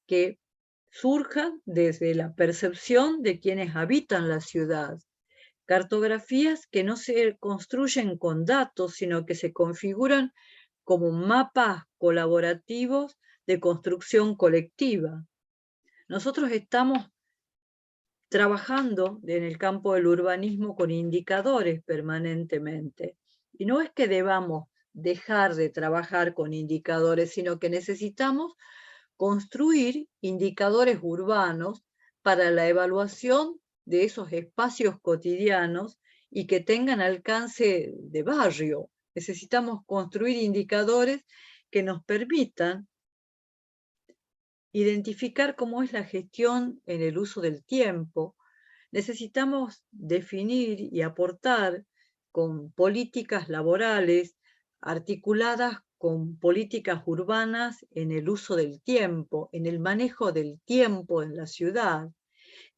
que surjan desde la percepción de quienes habitan la ciudad, cartografías que no se construyen con datos, sino que se configuran como mapas colaborativos de construcción colectiva. Nosotros estamos trabajando en el campo del urbanismo con indicadores permanentemente. Y no es que debamos dejar de trabajar con indicadores, sino que necesitamos construir indicadores urbanos para la evaluación de esos espacios cotidianos y que tengan alcance de barrio. Necesitamos construir indicadores que nos permitan identificar cómo es la gestión en el uso del tiempo. Necesitamos definir y aportar con políticas laborales articuladas con políticas urbanas en el uso del tiempo, en el manejo del tiempo en la ciudad.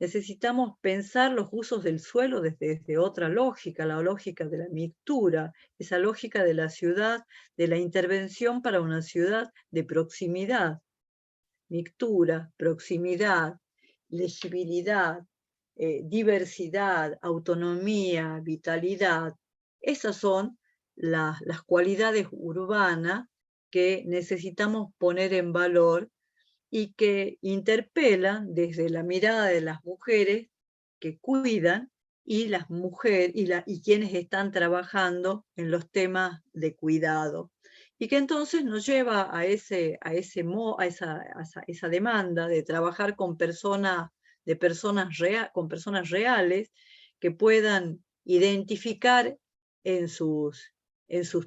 Necesitamos pensar los usos del suelo desde otra lógica, la lógica de la mixtura, esa lógica de la ciudad, de la intervención para una ciudad de proximidad. Mixtura, proximidad, legibilidad, diversidad, autonomía, vitalidad. Esas son las cualidades urbanas que necesitamos poner en valor y que interpelan desde la mirada de las mujeres que cuidan y las mujeres y quienes están trabajando en los temas de cuidado. Y que entonces nos lleva a esa demanda de trabajar con personas reales que puedan identificar en sus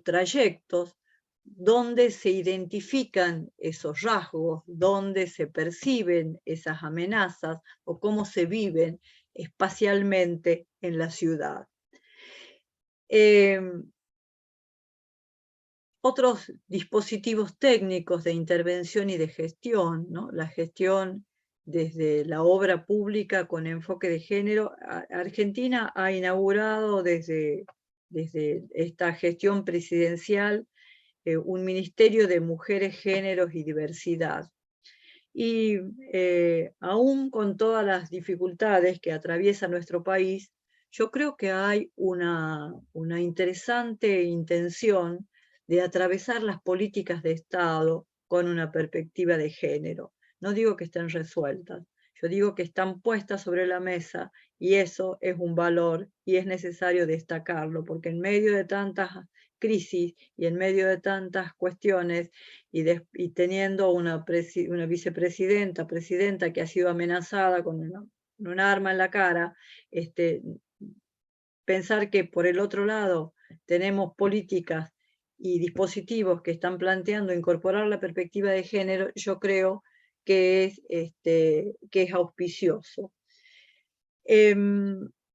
trayectos dónde se identifican esos rasgos, dónde se perciben esas amenazas o cómo se viven espacialmente en la ciudad. Otros dispositivos técnicos de intervención y de gestión, ¿no? La gestión desde la obra pública con enfoque de género. Argentina ha inaugurado desde esta gestión presidencial un Ministerio de Mujeres, Géneros y Diversidad. Y aún con todas las dificultades que atraviesa nuestro país, yo creo que hay una interesante intención de atravesar las políticas de Estado con una perspectiva de género. No digo que estén resueltas, yo digo que están puestas sobre la mesa, y eso es un valor y es necesario destacarlo, porque en medio de tantas crisis y en medio de tantas cuestiones y teniendo una presidenta que ha sido amenazada con un arma en la cara, pensar que por el otro lado tenemos políticas y dispositivos que están planteando incorporar la perspectiva de género, yo creo que es auspicioso.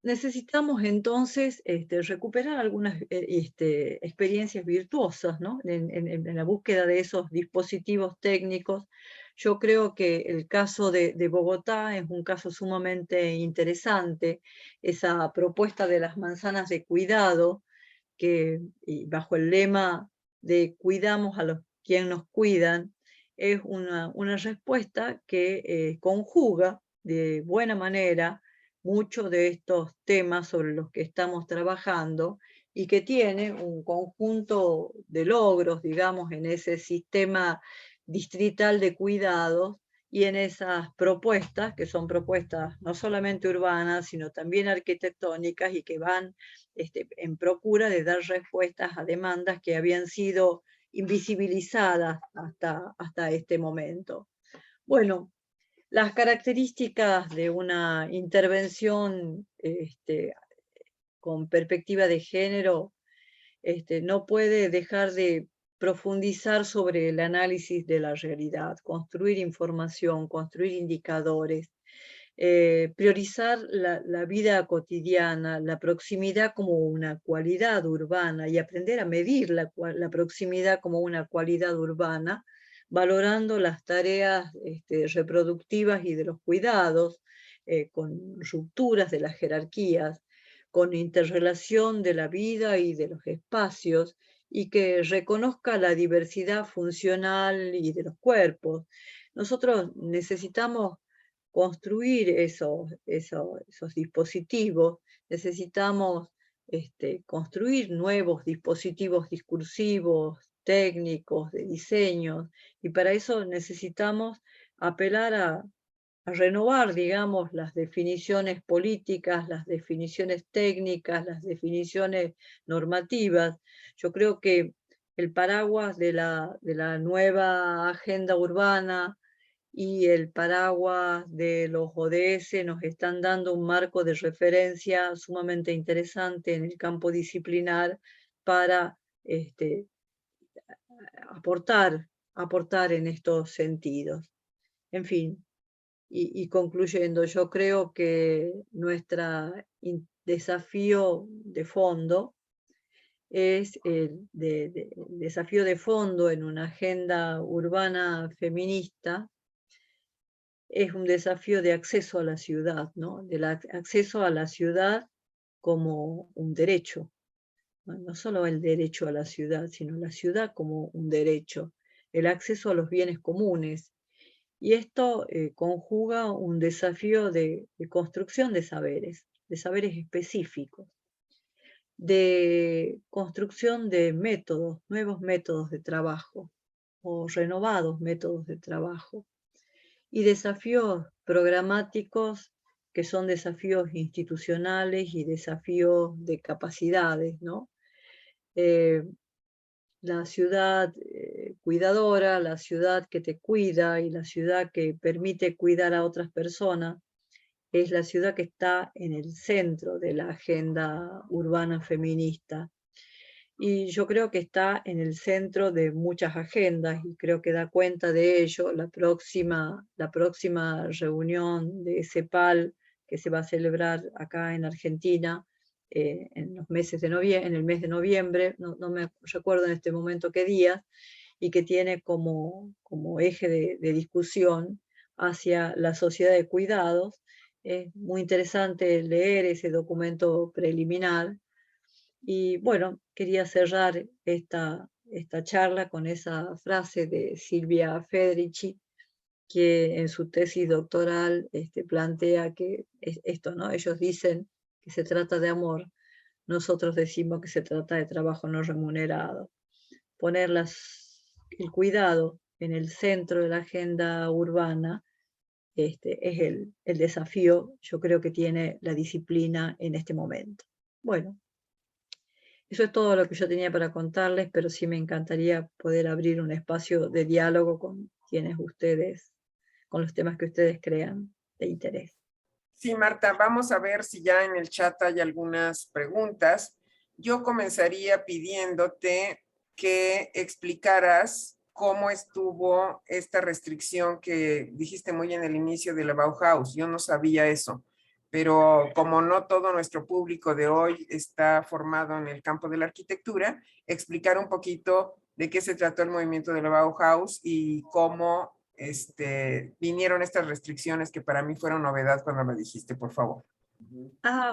Necesitamos entonces recuperar algunas experiencias virtuosas, ¿no? En la búsqueda de esos dispositivos técnicos. Yo creo que el caso de Bogotá es un caso sumamente interesante, esa propuesta de las manzanas de cuidado, y bajo el lema de cuidamos a los quien nos cuidan, es una respuesta que conjuga de buena manera muchos de estos temas sobre los que estamos trabajando y que tiene un conjunto de logros, digamos, en ese sistema distrital de cuidados y en esas propuestas, que son propuestas no solamente urbanas, sino también arquitectónicas y que van en procura de dar respuestas a demandas que habían sido invisibilizadas hasta este momento. Bueno, las características de una intervención con perspectiva de género no puede dejar de profundizar sobre el análisis de la realidad, construir información, construir indicadores, priorizar la vida cotidiana, la proximidad como una cualidad urbana y aprender a medir la proximidad como una cualidad urbana, valorando las tareas reproductivas y de los cuidados, con rupturas de las jerarquías, con interrelación de la vida y de los espacios, y que reconozca la diversidad funcional y de los cuerpos. Nosotros necesitamos construir esos dispositivos, necesitamos construir nuevos dispositivos discursivos, técnicos, de diseños, y para eso necesitamos apelar a renovar, digamos, las definiciones políticas, las definiciones técnicas, las definiciones normativas. Yo creo que el paraguas de la nueva agenda urbana y el paraguas de los ODS nos están dando un marco de referencia sumamente interesante en el campo disciplinar para aportar en estos sentidos. En fin, y concluyendo, yo creo que nuestro desafío de fondo es el desafío de fondo en una agenda urbana feminista, es un desafío de acceso a la ciudad, ¿no? Del acceso a la ciudad como un derecho, no solo el derecho a la ciudad, sino la ciudad como un derecho, el acceso a los bienes comunes. Y esto conjuga un desafío de construcción de saberes específicos, de construcción de métodos, nuevos métodos de trabajo o renovados métodos de trabajo, y desafíos programáticos que son desafíos institucionales y desafíos de capacidades, ¿no? La ciudad cuidadora, la ciudad que te cuida y la ciudad que permite cuidar a otras personas, es la ciudad que está en el centro de la agenda urbana feminista. Y yo creo que está en el centro de muchas agendas y creo que da cuenta de ello la próxima reunión de CEPAL que se va a celebrar acá en Argentina en el mes de noviembre, no me recuerdo en este momento qué día, y que tiene como eje de discusión hacia la sociedad de cuidados. Es muy interesante leer ese documento preliminar. Y bueno, quería cerrar esta charla con esa frase de Silvia Federici, que en su tesis doctoral plantea que esto, ¿no? Ellos dicen que se trata de amor, nosotros decimos que se trata de trabajo no remunerado. Poner el cuidado en el centro de la agenda urbana es el desafío, yo creo que tiene la disciplina en este momento. Bueno, eso es todo lo que yo tenía para contarles, pero sí me encantaría poder abrir un espacio de diálogo con quienes ustedes, con los temas que ustedes crean de interés. Sí, Marta, vamos a ver si ya en el chat hay algunas preguntas. Yo comenzaría pidiéndote que explicaras cómo estuvo esta restricción que dijiste muy en el inicio de la Bauhaus. Yo no sabía eso, pero como no todo nuestro público de hoy está formado en el campo de la arquitectura, explicar un poquito de qué se trató el movimiento de la Bauhaus y cómo vinieron estas restricciones que para mí fueron novedad cuando me dijiste, por favor.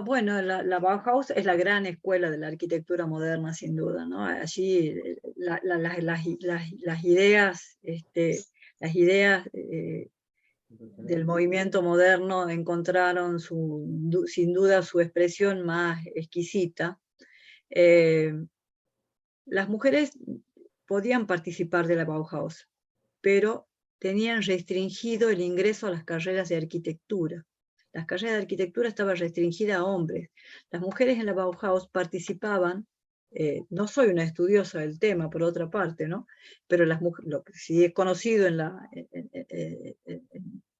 Bueno, la Bauhaus es la gran escuela de la arquitectura moderna, sin duda, ¿no? Allí las ideas, del movimiento moderno encontraron sin duda su expresión más exquisita. Las mujeres podían participar de la Bauhaus, pero tenían restringido el ingreso a las carreras de arquitectura. Las carreras de arquitectura estaban restringidas a hombres. Las mujeres en la Bauhaus participaban, no soy una estudiosa del tema, por otra parte, ¿no? Pero lo que sí he conocido en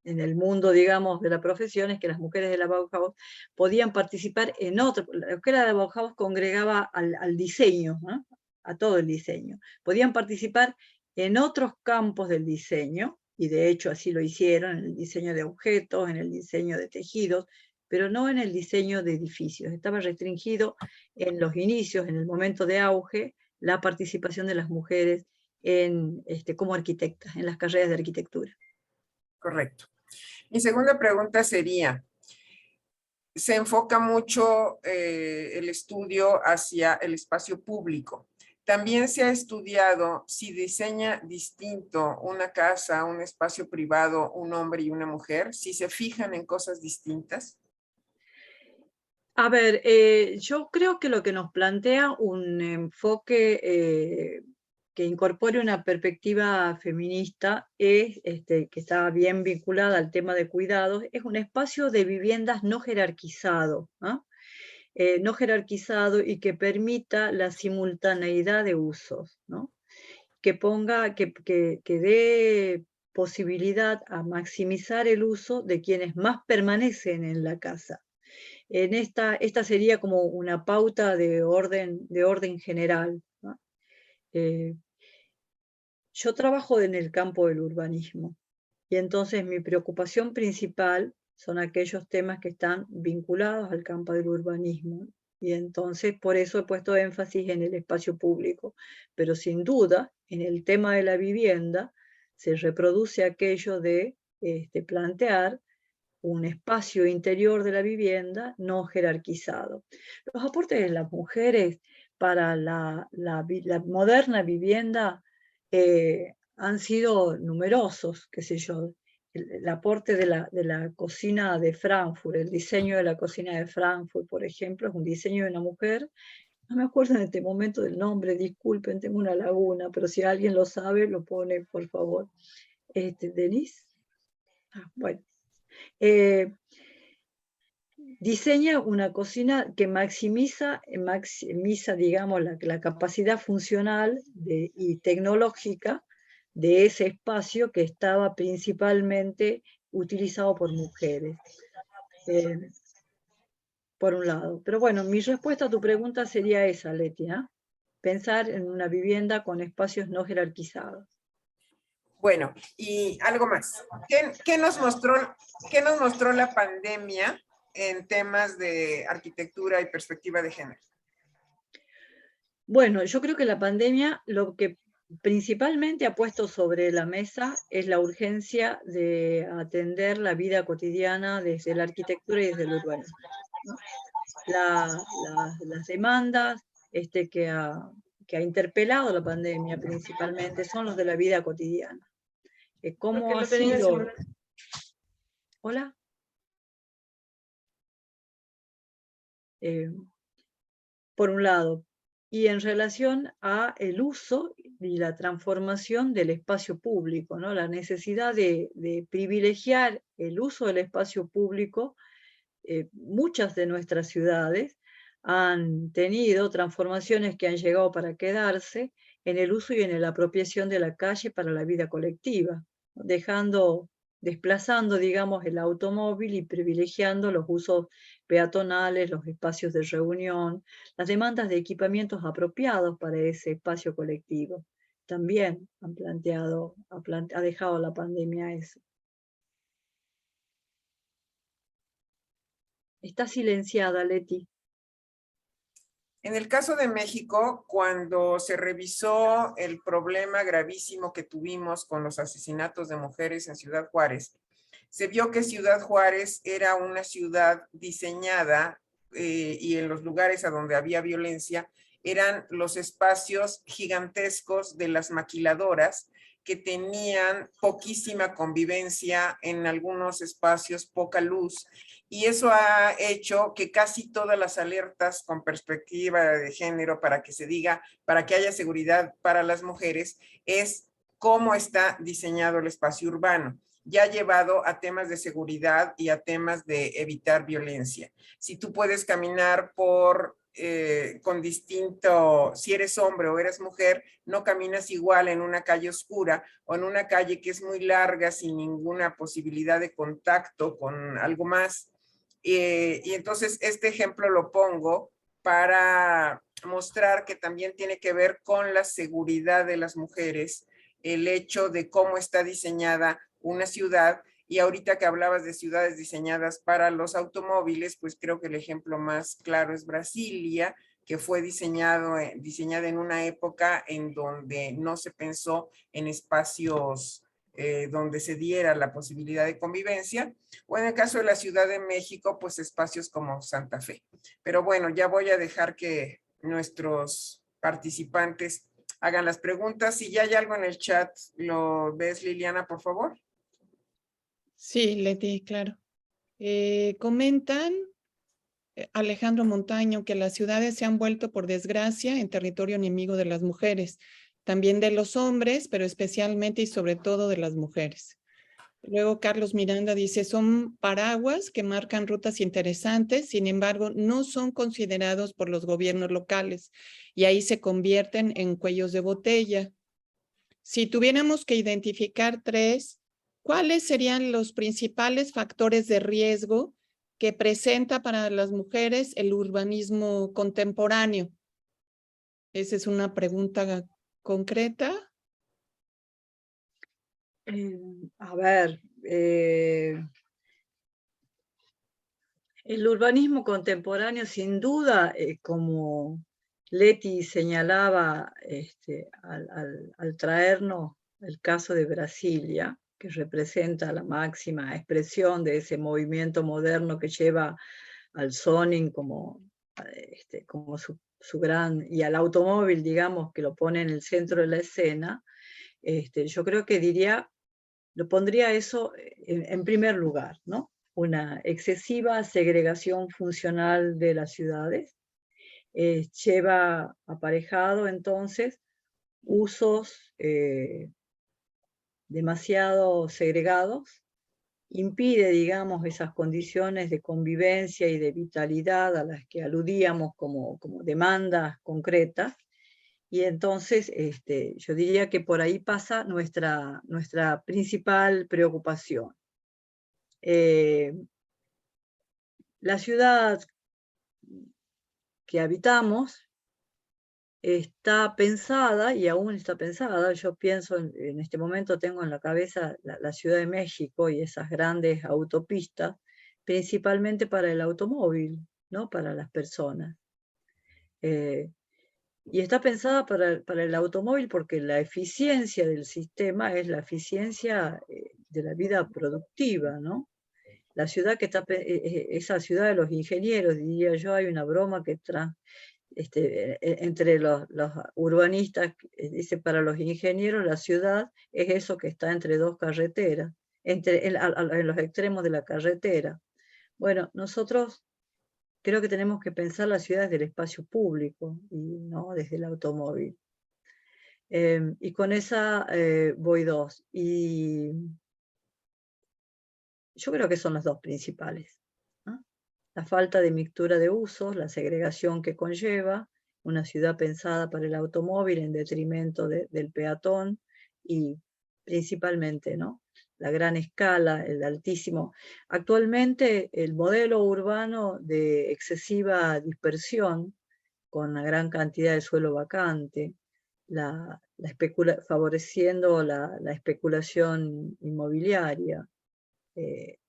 el mundo, digamos, de la profesión, es que las mujeres de la Bauhaus podían participar en otro. La escuela de la Bauhaus congregaba al diseño, ¿no? A todo el diseño. Podían participar en otros campos del diseño, y de hecho así lo hicieron, en el diseño de objetos, en el diseño de tejidos, pero no en el diseño de edificios. Estaba restringido en los inicios, en el momento de auge, la participación de las mujeres como arquitectas, en las carreras de arquitectura. Correcto. Mi segunda pregunta sería, se enfoca mucho el estudio hacia el espacio público. También se ha estudiado si diseña distinto una casa, un espacio privado, un hombre y una mujer, si se fijan en cosas distintas. A ver, yo creo que lo que nos plantea un enfoque que incorpore una perspectiva feminista es, que está bien vinculada al tema de cuidados, es un espacio de viviendas no jerarquizado, ¿no? No jerarquizado y que permita la simultaneidad de usos, ¿no? Que dé posibilidad a maximizar el uso de quienes más permanecen en la casa. Esta sería como una pauta de orden general, ¿no? Yo trabajo en el campo del urbanismo y entonces mi preocupación principal son aquellos temas que están vinculados al campo del urbanismo. Y entonces por eso he puesto énfasis en el espacio público. Pero sin duda, en el tema de la vivienda, se reproduce aquello de plantear un espacio interior de la vivienda no jerarquizado. Los aportes de las mujeres para la moderna vivienda han sido numerosos, qué sé yo. El aporte de la cocina de Frankfurt, el diseño de la cocina de Frankfurt, por ejemplo, es un diseño de una mujer. No me acuerdo en este momento del nombre, disculpen, tengo una laguna, pero si alguien lo sabe, lo pone, por favor. ¿Denise? Bueno. Diseña una cocina que maximiza digamos, la capacidad funcional y tecnológica de ese espacio que estaba principalmente utilizado por mujeres, por un lado. Pero bueno, mi respuesta a tu pregunta sería esa, Leti, ¿eh? Pensar en una vivienda con espacios no jerarquizados. Bueno, y algo más. ¿Qué nos mostró la pandemia en temas de arquitectura y perspectiva de género? Bueno, yo creo que la pandemia lo que principalmente ha puesto sobre la mesa es la urgencia de atender la vida cotidiana desde la arquitectura y desde el urbanismo, ¿no? Las demandas que ha interpelado la pandemia principalmente son los de la vida cotidiana. ¿Cómo ha sido? ¿Hola? Por un lado, y en relación a el uso y la transformación del espacio público, ¿no? La necesidad de privilegiar el uso del espacio público. Muchas de nuestras ciudades han tenido transformaciones que han llegado para quedarse en el uso y en la apropiación de la calle para la vida colectiva, dejando desplazando, digamos, el automóvil y privilegiando los usos peatonales, los espacios de reunión, las demandas de equipamientos apropiados para ese espacio colectivo. También ha dejado la pandemia eso. Está silenciada, Leti. En el caso de México, cuando se revisó el problema gravísimo que tuvimos con los asesinatos de mujeres en Ciudad Juárez, se vio que Ciudad Juárez era una ciudad diseñada y en los lugares a donde había violencia eran los espacios gigantescos de las maquiladoras que tenían poquísima convivencia, en algunos espacios poca luz, y eso ha hecho que casi todas las alertas con perspectiva de género para que se diga, para que haya seguridad para las mujeres, es cómo está diseñado el espacio urbano, ya llevado a temas de seguridad y a temas de evitar violencia. Si tú puedes caminar con distinto, si eres hombre o eres mujer, no caminas igual en una calle oscura o en una calle que es muy larga sin ninguna posibilidad de contacto con algo más. Y entonces este ejemplo lo pongo para mostrar que también tiene que ver con la seguridad de las mujeres, el hecho de cómo está diseñada una ciudad. Y ahorita que hablabas de ciudades diseñadas para los automóviles, pues creo que el ejemplo más claro es Brasilia, que fue diseñada en una época en donde no se pensó en espacios donde se diera la posibilidad de convivencia, o en el caso de la Ciudad de México, pues espacios como Santa Fe. Pero bueno, ya voy a dejar que nuestros participantes hagan las preguntas. Si ya hay algo en el chat, ¿lo ves, Liliana, por favor? Sí, Leti, claro. Comentan Alejandro Montaño que las ciudades se han vuelto, por desgracia, en territorio enemigo de las mujeres, también de los hombres, pero especialmente y sobre todo de las mujeres. Luego Carlos Miranda dice, son paraguas que marcan rutas interesantes, sin embargo, no son considerados por los gobiernos locales y ahí se convierten en cuellos de botella. Si tuviéramos que identificar tres, ¿cuáles serían los principales factores de riesgo que presenta para las mujeres el urbanismo contemporáneo? Esa es una pregunta concreta. A ver, el urbanismo contemporáneo, sin duda, como Leti señalaba al traernos el caso de Brasilia, que representa la máxima expresión de ese movimiento moderno que lleva al zoning como su gran, y al automóvil, digamos, que lo pone en el centro de la escena. Yo creo que lo pondría eso en primer lugar, ¿no? Una excesiva segregación funcional de las ciudades lleva aparejado entonces usos demasiado segregados, impide, digamos, esas condiciones de convivencia y de vitalidad a las que aludíamos como demandas concretas. Y entonces yo diría que por ahí pasa nuestra principal preocupación. La ciudad que habitamos está pensada, y aún está pensada, yo pienso en este momento tengo en la cabeza la Ciudad de México y esas grandes autopistas, principalmente para el automóvil, ¿no? Para las personas. Y está pensada para el automóvil porque la eficiencia del sistema es la eficiencia de la vida productiva, ¿no? La ciudad que está, esa ciudad de los ingenieros, diría yo, hay una broma que entre los urbanistas, dice, para los ingenieros la ciudad es eso que está entre dos carreteras, en los extremos de la carretera. Bueno, nosotros creo que tenemos que pensar las ciudades del espacio público y no desde el automóvil. Y con esa voy dos. Y yo creo que son los dos principales, ¿no? La falta de mixtura de usos, la segregación que conlleva, una ciudad pensada para el automóvil en detrimento del peatón y principalmente, ¿no? la gran escala, el altísimo. Actualmente el modelo urbano de excesiva dispersión, con una gran cantidad de suelo vacante, favoreciendo la especulación inmobiliaria,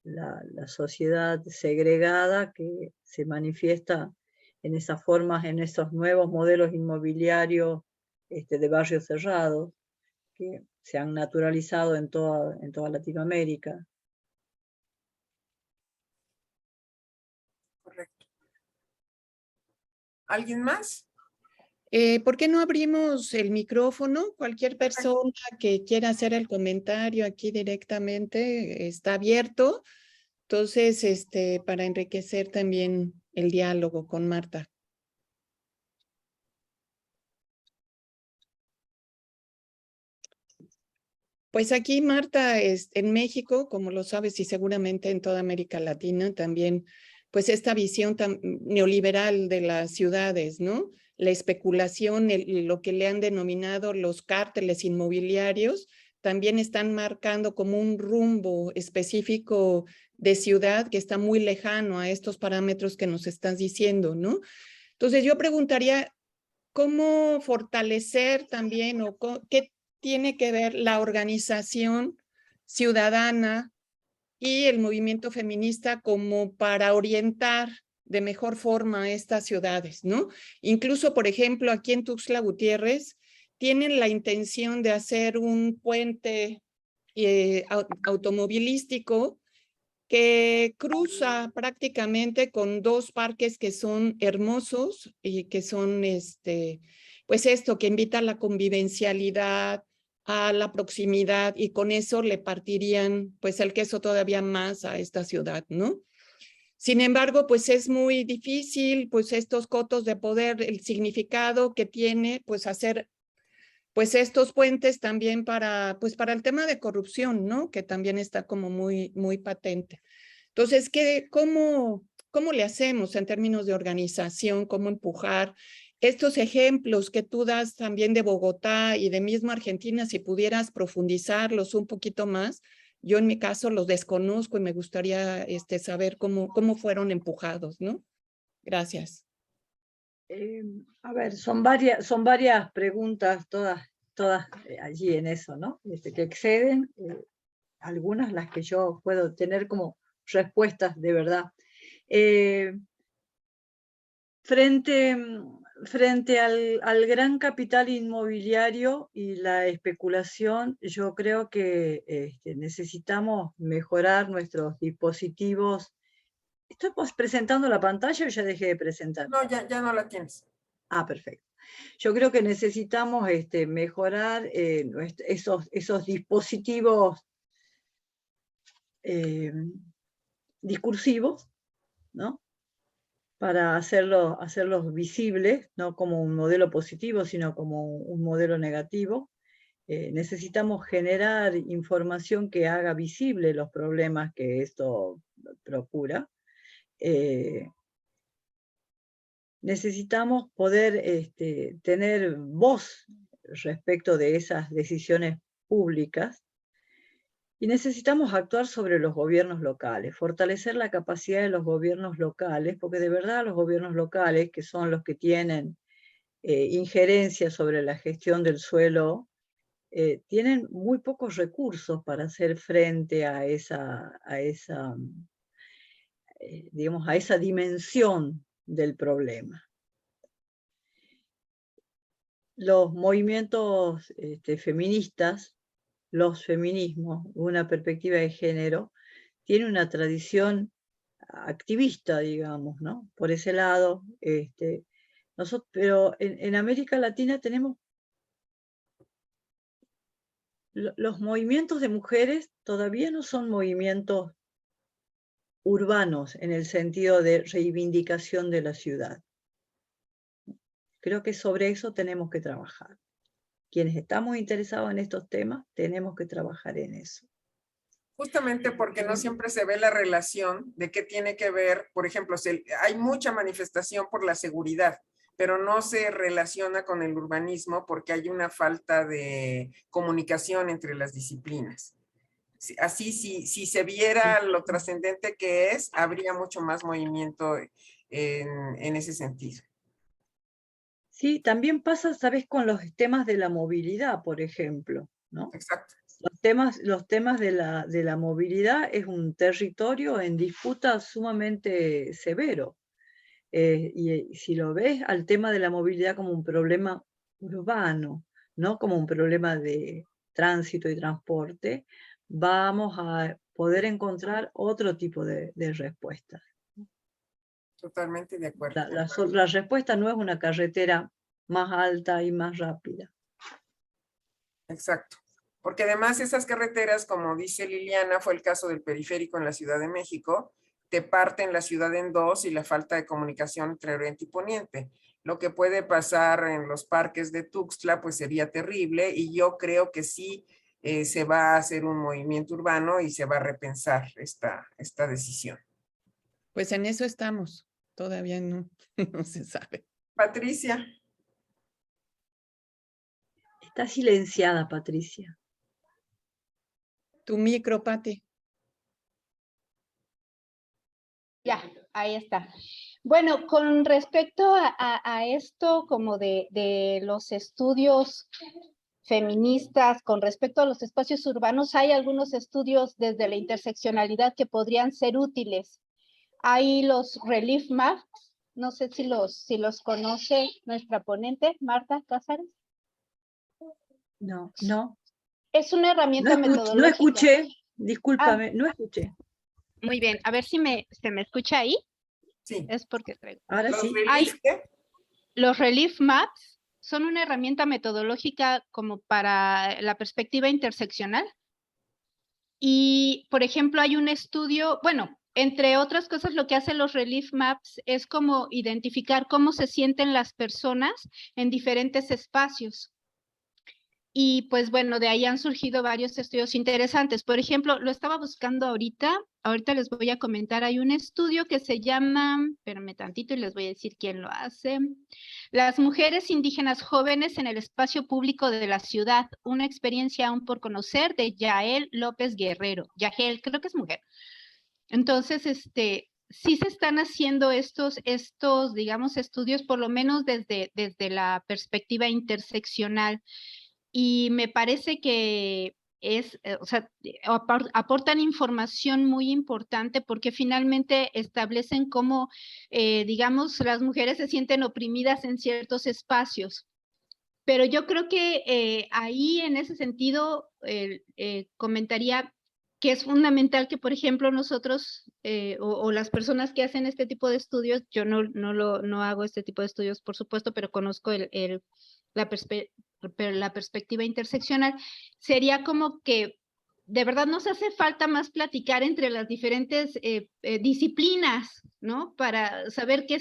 la sociedad segregada que se manifiesta en esas formas, en esos nuevos modelos inmobiliarios de barrios cerrados, que se han naturalizado en toda Latinoamérica. Correcto. ¿Alguien más? ¿Por qué no abrimos el micrófono? Cualquier persona que quiera hacer el comentario aquí directamente está abierto. Entonces, para enriquecer también el diálogo con Marta. Pues aquí, Marta, en México, como lo sabes, y seguramente en toda América Latina también, pues esta visión tan neoliberal de las ciudades, ¿no? La especulación, lo que le han denominado los cárteles inmobiliarios, también están marcando como un rumbo específico de ciudad que está muy lejano a estos parámetros que nos estás diciendo, ¿no? Entonces yo preguntaría, ¿cómo fortalecer también o qué tiene que ver la organización ciudadana y el movimiento feminista como para orientar de mejor forma a estas ciudades, ¿no? Incluso, por ejemplo, aquí en Tuxtla Gutiérrez, tienen la intención de hacer un puente automovilístico que cruza prácticamente con dos parques que son hermosos y que son, pues esto, que invita a la convivencialidad, a la proximidad, y con eso le partirían pues el queso todavía más a esta ciudad, ¿no? Sin embargo, pues es muy difícil, pues estos cotos de poder, el significado que tiene, pues hacer pues estos puentes también pues para el tema de corrupción, ¿no? Que también está como muy patente. Entonces, ¿cómo le hacemos en términos de organización? ¿Cómo empujar estos ejemplos que tú das también de Bogotá y de mismo Argentina, si pudieras profundizarlos un poquito más? Yo en mi caso los desconozco y me gustaría saber cómo fueron empujados, ¿no? Gracias. A ver, son varias preguntas, todas allí en eso, ¿no? Que exceden algunas las que yo puedo tener como respuestas de verdad. Frente al gran capital inmobiliario y la especulación, yo creo que necesitamos mejorar nuestros dispositivos. ¿Estoy presentando la pantalla o ya dejé de presentar? No, ya no la tienes. Ah, perfecto. Yo creo que necesitamos mejorar esos dispositivos discursivos, ¿no? Para hacerlos visibles, no como un modelo positivo, sino como un modelo negativo. Necesitamos generar información que haga visible los problemas que esto procura. Necesitamos poder tener voz respecto de esas decisiones públicas y necesitamos actuar sobre los gobiernos locales, fortalecer la capacidad de los gobiernos locales, porque de verdad los gobiernos locales, que son los que tienen injerencia sobre la gestión del suelo, tienen muy pocos recursos para hacer frente a digamos, a esa dimensión del problema. Los movimientos feministas, los feminismos, una perspectiva de género, tiene una tradición activista, digamos, ¿no? Por ese lado, pero en América Latina tenemos los movimientos de mujeres todavía no son movimientos urbanos en el sentido de reivindicación de la ciudad. Creo que sobre eso tenemos que trabajar. Quienes estamos interesados en estos temas, tenemos que trabajar en eso. Justamente porque no siempre se ve la relación de qué tiene que ver, por ejemplo, hay mucha manifestación por la seguridad, pero no se relaciona con el urbanismo porque hay una falta de comunicación entre las disciplinas. Así, si se viera lo trascendente que es, habría mucho más movimiento en ese sentido. Sí, también pasa, ¿sabes? Con los temas de la movilidad, por ejemplo, ¿no? Exacto. Los temas de la movilidad es un territorio en disputa sumamente severo. Y si lo ves al tema de la movilidad como un problema urbano, no como un problema de tránsito y transporte, vamos a poder encontrar otro tipo de respuestas. Totalmente de acuerdo. La respuesta no es una carretera más alta y más rápida. Exacto. Porque además esas carreteras, como dice Liliana, fue el caso del periférico en la Ciudad de México, te parten la ciudad en dos y la falta de comunicación entre Oriente y Poniente. Lo que puede pasar en los parques de Tuxtla, pues sería terrible, y yo creo que sí se va a hacer un movimiento urbano y se va a repensar esta decisión. Pues en eso estamos. Todavía no, no se sabe. Patricia. Está silenciada, Patricia. Tu micro, Pati. Ya, ahí está. Bueno, con respecto a esto como de los estudios feministas, con respecto a los espacios urbanos, hay algunos estudios desde la interseccionalidad que podrían ser útiles. Hay los relief maps, no sé si los conoce nuestra ponente, Marta Cázares. No. Es una herramienta metodológica. No escuché, discúlpame, no escuché. Muy bien, a ver si se me escucha ahí. Sí. Es porque traigo. Ahora sí. Los relief maps son una herramienta metodológica como para la perspectiva interseccional. Y, por ejemplo, hay un estudio, bueno, entre otras cosas, lo que hacen los relief maps es como identificar cómo se sienten las personas en diferentes espacios. Y pues bueno, de ahí han surgido varios estudios interesantes. Por ejemplo, lo estaba buscando ahorita les voy a comentar, hay un estudio que se llama, espérame tantito y les voy a decir quién lo hace. Las mujeres indígenas jóvenes en el espacio público de la ciudad, una experiencia aún por conocer, de Yael López Guerrero. Yael, creo que es mujer. Entonces, sí se están haciendo estos, digamos, estudios, por lo menos desde la perspectiva interseccional. Y me parece que aportan información muy importante porque finalmente establecen cómo, digamos, las mujeres se sienten oprimidas en ciertos espacios. Pero yo creo que ahí, en ese sentido, comentaría que es fundamental que, por ejemplo, nosotros o las personas que hacen este tipo de estudios, yo no hago este tipo de estudios, por supuesto, pero conozco la perspectiva interseccional, sería como que de verdad nos hace falta más platicar entre las diferentes disciplinas, ¿no? Para saber qué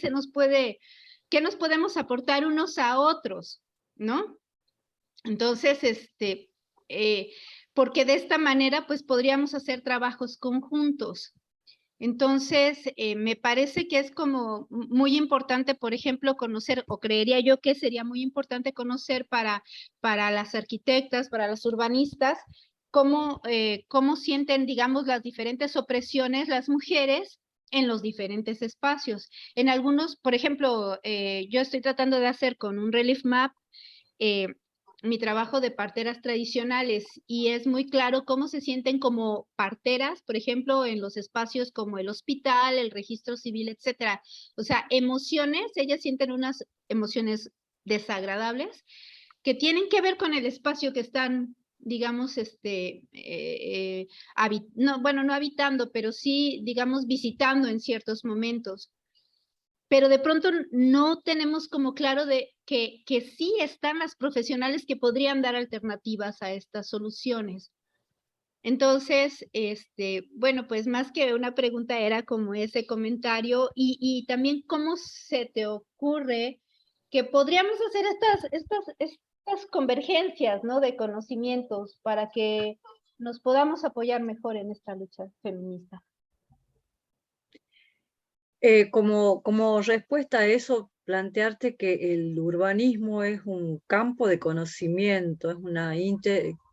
nos podemos aportar unos a otros, ¿no? Entonces, porque de esta manera, pues podríamos hacer trabajos conjuntos. Entonces, me parece que es como muy importante, por ejemplo, conocer, o creería yo que sería muy importante conocer para las arquitectas, para las urbanistas, cómo sienten, digamos, las diferentes opresiones las mujeres en los diferentes espacios. En algunos, por ejemplo, yo estoy tratando de hacer con un relief map mi trabajo de parteras tradicionales y es muy claro cómo se sienten como parteras, por ejemplo, en los espacios como el hospital, el registro civil, etcétera. O sea, emociones, ellas sienten unas emociones desagradables que tienen que ver con el espacio que están, digamos, no habitando, pero sí, digamos, visitando en ciertos momentos. Pero de pronto no tenemos como claro de que sí están las profesionales que podrían dar alternativas a estas soluciones. Entonces, bueno, pues más que una pregunta era como ese comentario y también cómo se te ocurre que podríamos hacer estas convergencias, ¿no? De conocimientos para que nos podamos apoyar mejor en esta lucha feminista. Como respuesta a eso, plantearte que el urbanismo es un campo de conocimiento, es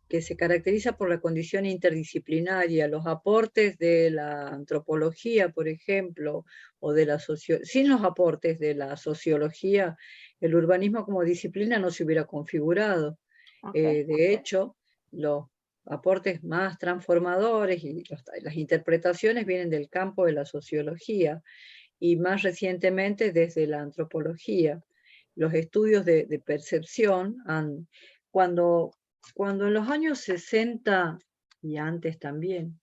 que se caracteriza por la condición interdisciplinaria, los aportes de la antropología, por ejemplo, o de la sin los aportes de la sociología, el urbanismo como disciplina no se hubiera configurado. De hecho, los aportes más transformadores y las interpretaciones vienen del campo de la sociología y más recientemente desde la antropología. Los estudios de percepción cuando en los años 60 y antes también,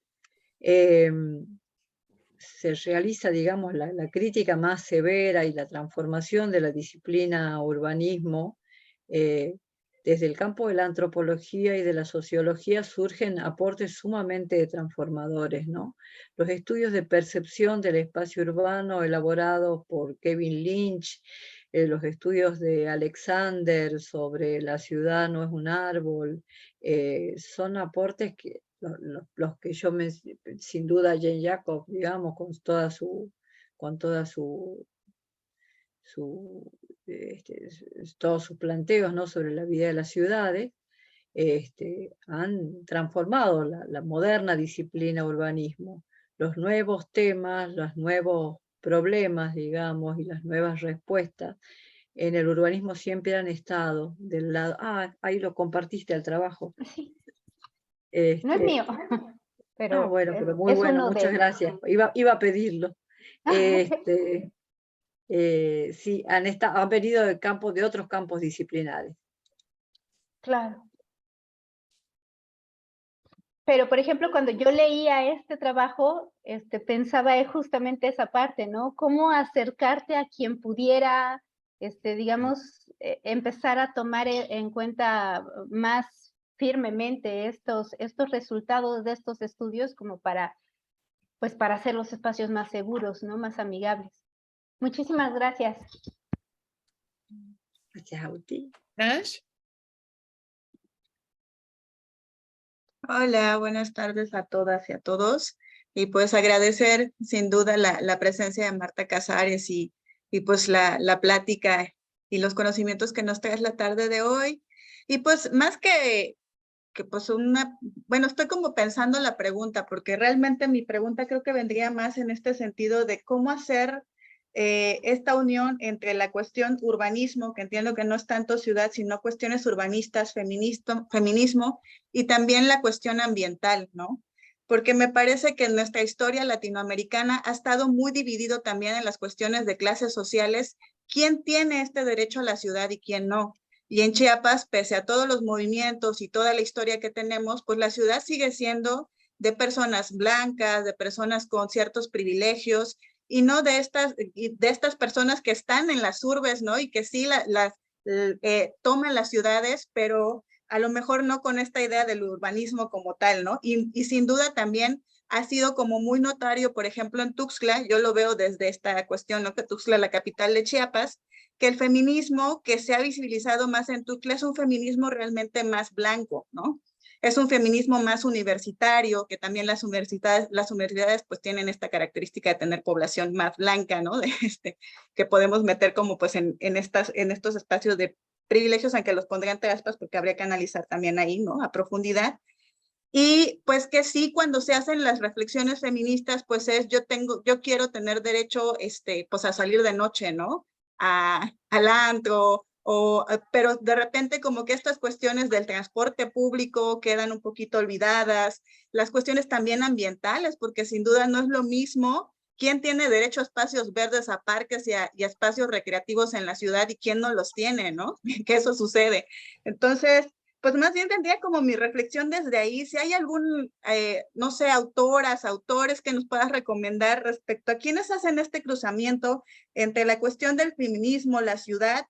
se realiza, digamos, la crítica más severa y la transformación de la disciplina urbanismo, desde el campo de la antropología y de la sociología surgen aportes sumamente transformadores, ¿no? Los estudios de percepción del espacio urbano elaborados por Kevin Lynch, los estudios de Alexander sobre la ciudad no es un árbol, son aportes que los que yo sin duda Jane Jacobs, digamos, con todos sus planteos, ¿no?, sobre la vida de las ciudades, han transformado la moderna disciplina urbanismo. Los nuevos temas, los nuevos problemas, digamos, y las nuevas respuestas en el urbanismo siempre han estado del lado... ahí lo compartiste al trabajo. Sí. No es mío, pero, bueno, pero muy bueno, muchas gracias. Iba a pedirlo. Sí, han venido de otros campos disciplinares. Claro. Pero, por ejemplo, cuando yo leía este trabajo, pensaba justamente esa parte, ¿no? Cómo acercarte a quien pudiera, digamos, empezar a tomar en cuenta más firmemente estos resultados de estos estudios como para hacer los espacios más seguros, ¿no? Más amigables. Muchísimas gracias. Gracias a ti. Nash. Hola, buenas tardes a todas y a todos. Y pues agradecer sin duda la presencia de Marta Casares y pues la plática y los conocimientos que nos traes la tarde de hoy. Y pues más que pues bueno, estoy como pensando la pregunta, porque realmente mi pregunta creo que vendría más en este sentido de cómo hacer esta unión entre la cuestión urbanismo, que entiendo que no es tanto ciudad, sino cuestiones urbanistas, feminismo, y también la cuestión ambiental, ¿no? Porque me parece que en nuestra historia latinoamericana ha estado muy dividido también en las cuestiones de clases sociales, quién tiene este derecho a la ciudad y quién no. Y en Chiapas, pese a todos los movimientos y toda la historia que tenemos, pues la ciudad sigue siendo de personas blancas, de personas con ciertos privilegios, y no de estas personas que están en las urbes, ¿no? Y que sí toman las ciudades, pero a lo mejor no con esta idea del urbanismo como tal, ¿no? Y sin duda también ha sido como muy notario, por ejemplo, en Tuxtla, yo lo veo desde esta cuestión, ¿no? Que Tuxtla, la capital de Chiapas, que el feminismo que se ha visibilizado más en Tuxtla es un feminismo realmente más blanco, ¿no? Es un feminismo más universitario, que también las universidades pues tienen esta característica de tener población más blanca, ¿no? Que podemos meter como pues en estos espacios de privilegios, aunque los pondría entre aspas porque habría que analizar también ahí, ¿no? A profundidad. Y pues que sí, cuando se hacen las reflexiones feministas, pues yo quiero tener derecho, pues a salir de noche, ¿no? Al antro, pero de repente como que estas cuestiones del transporte público quedan un poquito olvidadas, las cuestiones también ambientales, porque sin duda no es lo mismo quién tiene derecho a espacios verdes, a parques y a espacios recreativos en la ciudad y quién no los tiene, ¿no? Que eso sucede. Entonces, pues más bien tendría como mi reflexión desde ahí, si hay algún, no sé, autores que nos puedas recomendar respecto a quienes hacen este cruzamiento entre la cuestión del feminismo, la ciudad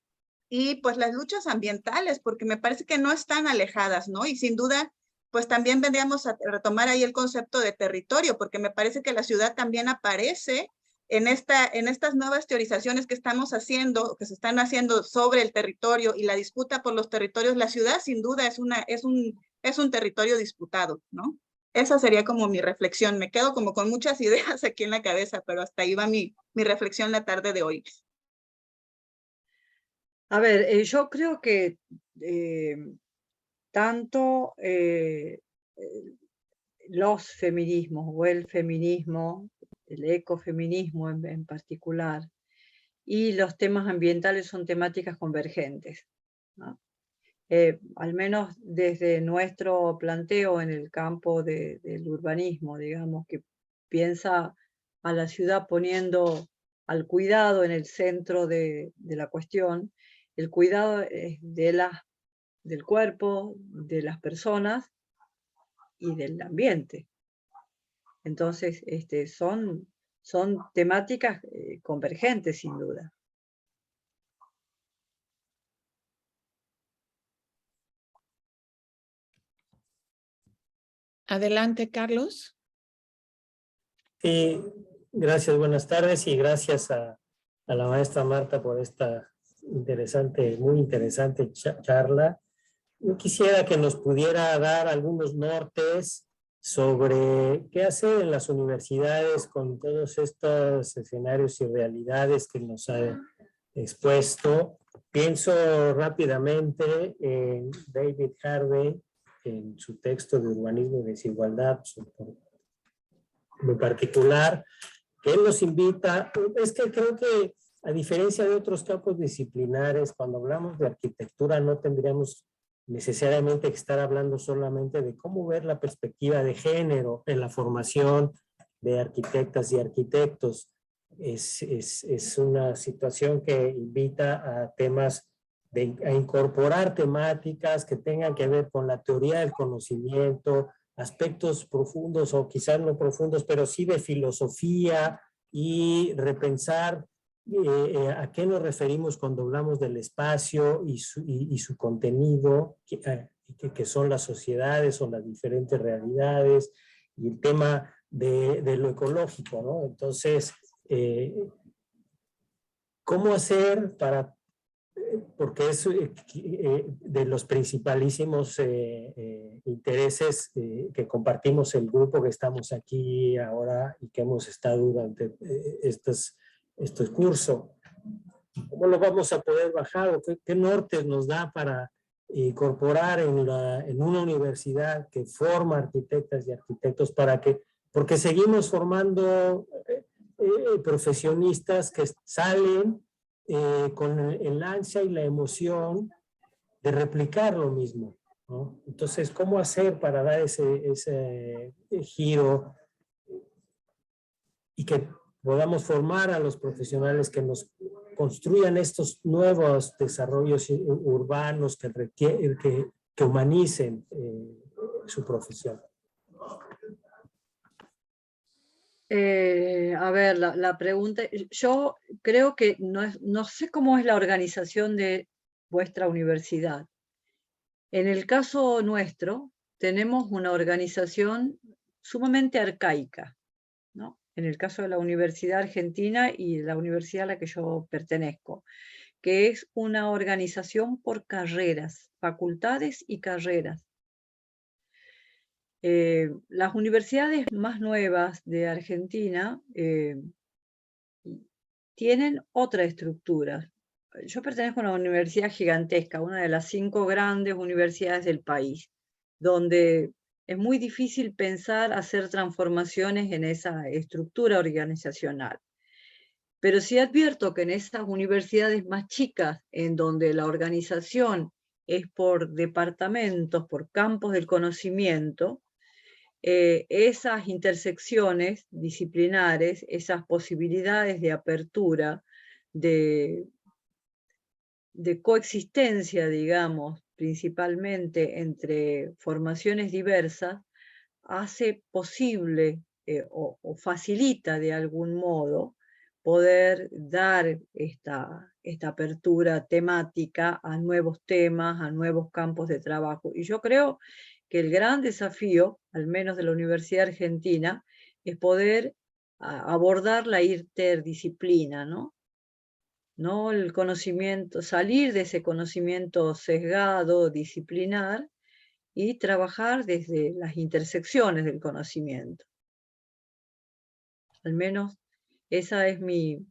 y pues las luchas ambientales, porque me parece que no están alejadas, ¿no? Y sin duda, pues también vendríamos a retomar ahí el concepto de territorio, porque me parece que la ciudad también aparece en estas nuevas teorizaciones que estamos haciendo, que se están haciendo sobre el territorio y la disputa por los territorios. La ciudad sin duda es un territorio disputado, ¿no? Esa sería como mi reflexión. Me quedo como con muchas ideas aquí en la cabeza, pero hasta ahí va mi reflexión la tarde de hoy. A ver, yo creo que tanto los feminismos o el feminismo, el ecofeminismo en particular, y los temas ambientales son temáticas convergentes, ¿no? Al menos desde nuestro planteo en el campo del urbanismo, digamos, que piensa a la ciudad poniendo al cuidado en el centro de la cuestión. El cuidado es del cuerpo, de las personas y del ambiente. Entonces, son temáticas convergentes, sin duda. Adelante, Carlos. Sí, gracias, buenas tardes y gracias a la maestra Marta por esta muy interesante charla. Yo quisiera que nos pudiera dar algunos nortes sobre qué hacer en las universidades con todos estos escenarios y realidades que nos ha expuesto. Pienso rápidamente en David Harvey, en su texto de Urbanismo y Desigualdad, en particular, que él nos invita. Es que creo que a diferencia de otros campos disciplinares, cuando hablamos de arquitectura no tendríamos necesariamente que estar hablando solamente de cómo ver la perspectiva de género en la formación de arquitectas y arquitectos. Es una situación que invita a temas a incorporar temáticas que tengan que ver con la teoría del conocimiento, aspectos profundos o quizás no profundos, pero sí de filosofía, y repensar a qué nos referimos cuando hablamos del espacio y su contenido, que son las sociedades o las diferentes realidades, y el tema de lo ecológico, ¿no? Entonces, ¿cómo hacer para, porque es de los principalísimos intereses que compartimos el grupo que estamos aquí ahora y que hemos estado durante estos cursos? ¿Cómo lo vamos a poder bajar? ¿Qué nortes nos da para incorporar en una universidad que forma arquitectas y arquitectos porque seguimos formando profesionistas que salen con el ansia y la emoción de replicar lo mismo, ¿no? Entonces, ¿cómo hacer para dar ese giro y que podamos formar a los profesionales que nos construyan estos nuevos desarrollos urbanos que humanicen su profesión? A ver, la pregunta, yo creo que no sé cómo es la organización de vuestra universidad. En el caso nuestro, tenemos una organización sumamente arcaica, ¿no? En el caso de la Universidad Argentina y la universidad a la que yo pertenezco, que es una organización por carreras, facultades y carreras. Las universidades más nuevas de Argentina tienen otra estructura. Yo pertenezco a una universidad gigantesca, una de las 5 grandes universidades del país, donde es muy difícil pensar hacer transformaciones en esa estructura organizacional. Pero sí advierto que en esas universidades más chicas, en donde la organización es por departamentos, por campos del conocimiento, esas intersecciones disciplinares, esas posibilidades de apertura, de coexistencia, digamos, principalmente entre formaciones diversas, hace posible o facilita de algún modo poder dar esta apertura temática a nuevos temas, a nuevos campos de trabajo. Y yo creo que el gran desafío, al menos de la Universidad Argentina, es poder abordar la interdisciplina, ¿no? No el conocimiento, salir de ese conocimiento sesgado, disciplinar, y trabajar desde las intersecciones del conocimiento. Al menos esa es mi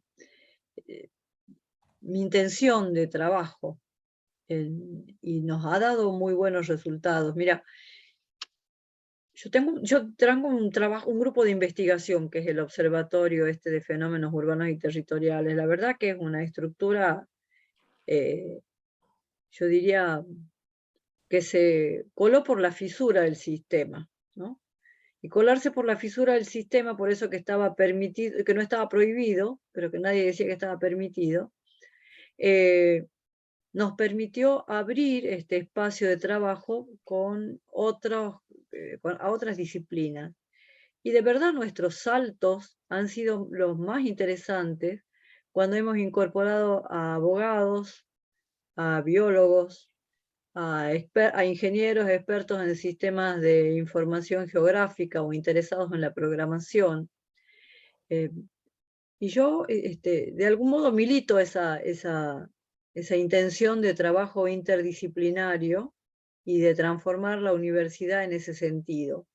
intención de trabajo. y nos ha dado muy buenos resultados. Mira, yo tengo un grupo de investigación que es el Observatorio de Fenómenos Urbanos y Territoriales. La verdad que es una estructura, yo diría, que se coló por la fisura del sistema, ¿no? Y colarse por la fisura del sistema, por eso que estaba permitido, que no estaba prohibido, pero que nadie decía que estaba permitido, nos permitió abrir este espacio de trabajo con a otras disciplinas. Y de verdad nuestros saltos han sido los más interesantes cuando hemos incorporado a abogados, a biólogos, a ingenieros expertos en sistemas de información geográfica o interesados en la programación. Y yo, de algún modo, milito esa intención de trabajo interdisciplinario y de transformar la universidad en ese sentido.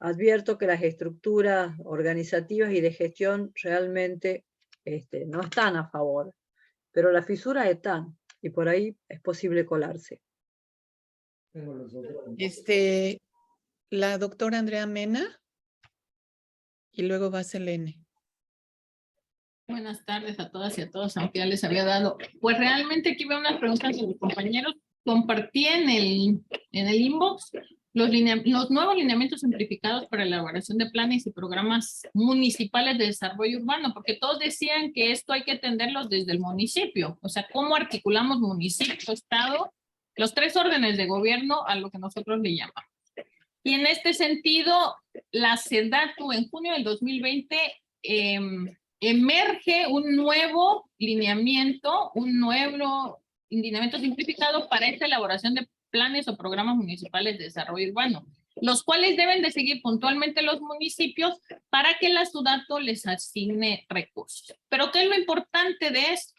Advierto que las estructuras organizativas y de gestión realmente no están a favor, pero las fisuras están, y por ahí es posible colarse. La doctora Andrea Mena, y luego va Selene. Buenas tardes a todas y a todos, aunque ya les había dado. Pues realmente aquí veo unas preguntas de mis compañeros. Compartí en el inbox los nuevos lineamientos simplificados para la elaboración de planes y programas municipales de desarrollo urbano, porque todos decían que esto hay que atenderlos desde el municipio. O sea, cómo articulamos municipio, estado, los 3 órdenes de gobierno a lo que nosotros le llamamos. Y en este sentido, la SEDATU en junio del 2020 emerge un nuevo lineamiento simplificado para esta elaboración de planes o programas municipales de desarrollo urbano, los cuales deben de seguir puntualmente los municipios para que la SUDATU les asigne recursos. Pero ¿qué es lo importante de esto?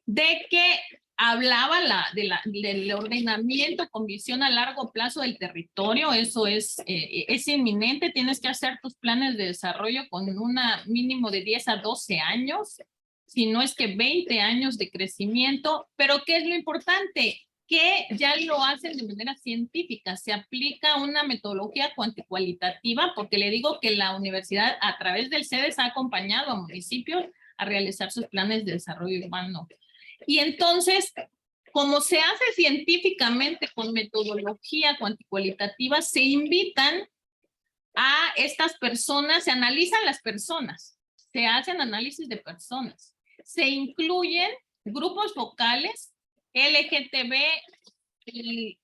De que hablaba del ordenamiento con visión a largo plazo del territorio. Eso es inminente. Tienes que hacer tus planes de desarrollo con un mínimo de 10 a 12 años, si no es que 20 años de crecimiento. Pero ¿qué es lo importante? Que ya lo hacen de manera científica, se aplica una metodología cuantitativa, porque le digo que la universidad a través del CEDES ha acompañado a municipios a realizar sus planes de desarrollo urbano. Y entonces, como se hace científicamente con metodología cuantitativa, se invitan a estas personas, se analizan las personas, se hacen análisis de personas, se incluyen grupos vocales, LGTB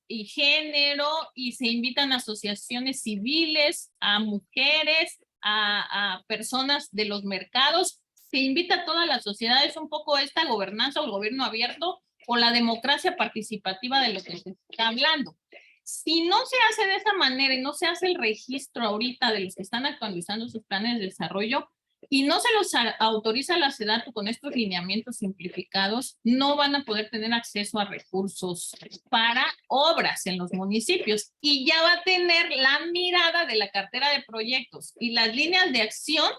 y género, y se invitan a asociaciones civiles, a mujeres, a personas de los mercados. Se invita a toda la sociedad. Es un poco esta gobernanza o el gobierno abierto o la democracia participativa de lo que se está hablando. Si no se hace de esa manera y no se hace el registro ahorita de los que están actualizando sus planes de desarrollo y no se los autoriza la SEDATU con estos lineamientos simplificados, no van a poder tener acceso a recursos para obras en los municipios, y ya va a tener la mirada de la cartera de proyectos y las líneas de acción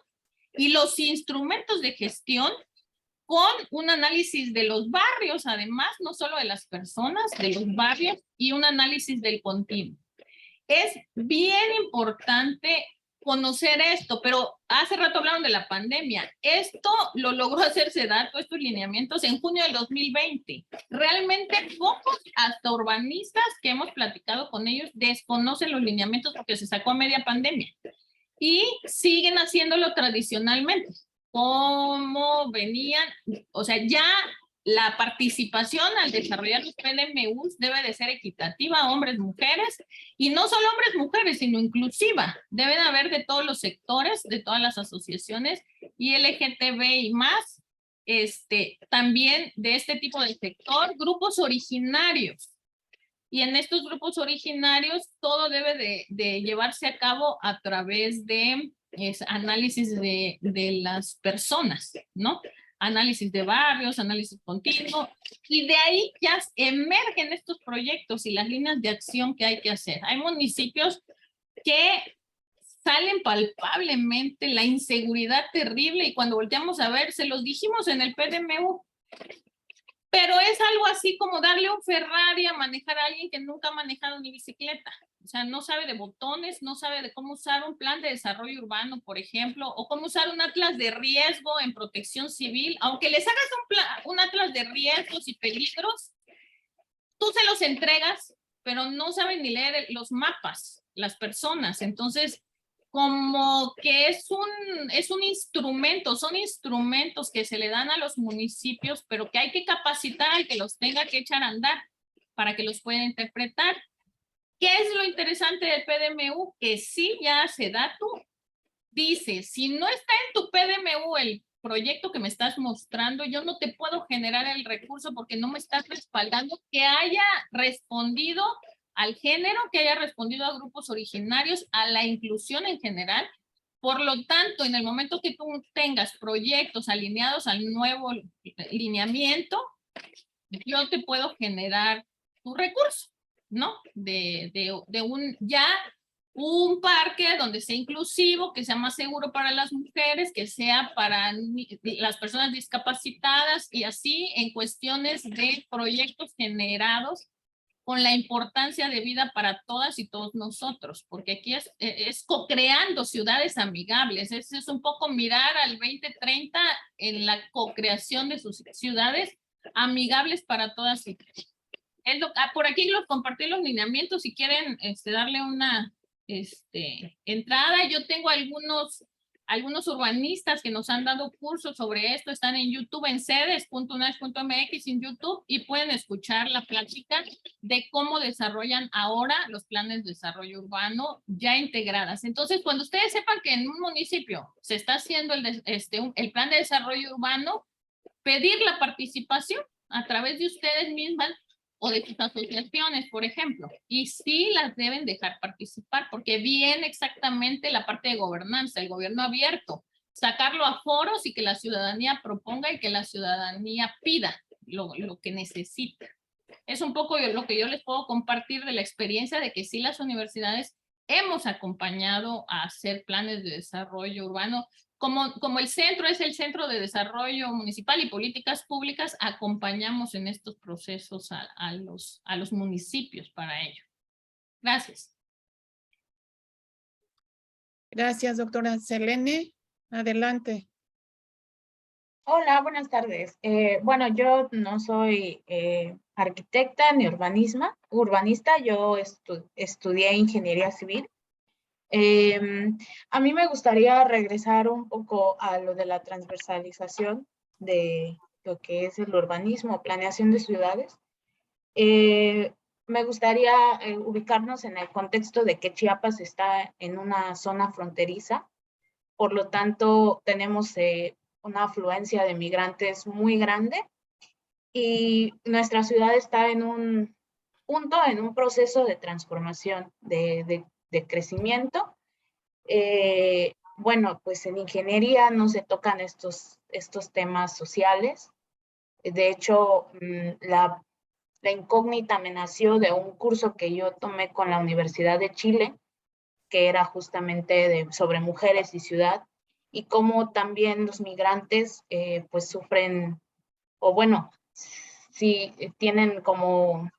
y los instrumentos de gestión con un análisis de los barrios, además, no solo de las personas, de los barrios, y un análisis del continuo. Es bien importante conocer esto, pero hace rato hablaron de la pandemia. Esto lo logró hacer SEDATU, estos lineamientos, en junio del 2020. Realmente pocos, hasta urbanistas que hemos platicado con ellos, desconocen los lineamientos porque se sacó a media pandemia. Y siguen haciéndolo tradicionalmente, como venían, o sea, ya la participación al desarrollar los PDMUs debe de ser equitativa, hombres, mujeres, y no solo hombres, mujeres, sino inclusiva. Deben haber de todos los sectores, de todas las asociaciones, y LGTB y más, también de este tipo de sector, grupos originarios. Y en estos grupos originarios todo debe de llevarse a cabo a través de análisis de las personas, ¿no? Análisis de barrios, análisis continuo, y de ahí ya emergen estos proyectos y las líneas de acción que hay que hacer. Hay municipios que salen palpablemente la inseguridad terrible, y cuando volteamos a ver, se los dijimos en el PDMU, pero es algo así como darle un Ferrari a manejar a alguien que nunca ha manejado ni bicicleta. O sea, no sabe de botones, no sabe de cómo usar un plan de desarrollo urbano, por ejemplo, o cómo usar un atlas de riesgo en protección civil. Aunque les hagas un atlas de riesgos y peligros, tú se los entregas, pero no saben ni leer los mapas, las personas. Entonces, como que es un instrumento, son instrumentos que se le dan a los municipios, pero que hay que capacitar al que los tenga que echar a andar para que los pueda interpretar. ¿Qué es lo interesante del PDMU? Que sí ya hace dato, dice, si no está en tu PDMU el proyecto que me estás mostrando, yo no te puedo generar el recurso porque no me estás respaldando que haya respondido al género, que haya respondido a grupos originarios, a la inclusión en general. Por lo tanto, en el momento que tú tengas proyectos alineados al nuevo lineamiento, yo te puedo generar tu recurso, ¿no? De un parque donde sea inclusivo, que sea más seguro para las mujeres, que sea para las personas discapacitadas y así en cuestiones de proyectos generados con la importancia de vida para todas y todos nosotros, porque aquí es co-creando ciudades amigables, es un poco mirar al 2030 en la co-creación de sus ciudades amigables para todas y todos. Por aquí los compartí los lineamientos, si quieren darle una entrada. Yo tengo algunos urbanistas que nos han dado cursos sobre esto, están en YouTube, en sedes.unash.mx en YouTube, y pueden escuchar la plática de cómo desarrollan ahora los planes de desarrollo urbano ya integradas. Entonces, cuando ustedes sepan que en un municipio se está haciendo el plan de desarrollo urbano, pedir la participación a través de ustedes mismas o de sus asociaciones, por ejemplo, y sí las deben dejar participar, porque viene exactamente la parte de gobernanza, el gobierno abierto, sacarlo a foros y que la ciudadanía proponga y que la ciudadanía pida lo que necesita. Es un poco lo que yo les puedo compartir de la experiencia de que sí las universidades hemos acompañado a hacer planes de desarrollo urbano. Como el centro es el Centro de Desarrollo Municipal y Políticas Públicas, acompañamos en estos procesos a los municipios para ello. Gracias. Gracias, doctora. Selene, adelante. Hola, buenas tardes. Bueno, yo no soy arquitecta ni urbanista, yo estudié ingeniería civil. A mí me gustaría regresar un poco a lo de la transversalización de lo que es el urbanismo, planeación de ciudades. Me gustaría ubicarnos en el contexto de que Chiapas está en una zona fronteriza, por lo tanto tenemos una afluencia de migrantes muy grande y nuestra ciudad está en un punto, en un proceso de transformación, de crecimiento. Bueno, pues en ingeniería no se tocan estos temas sociales. De hecho, la incógnita me nació de un curso que yo tomé con la Universidad de Chile, que era justamente sobre mujeres y ciudad, y cómo también los migrantes pues sufren, o bueno, sí tienen como,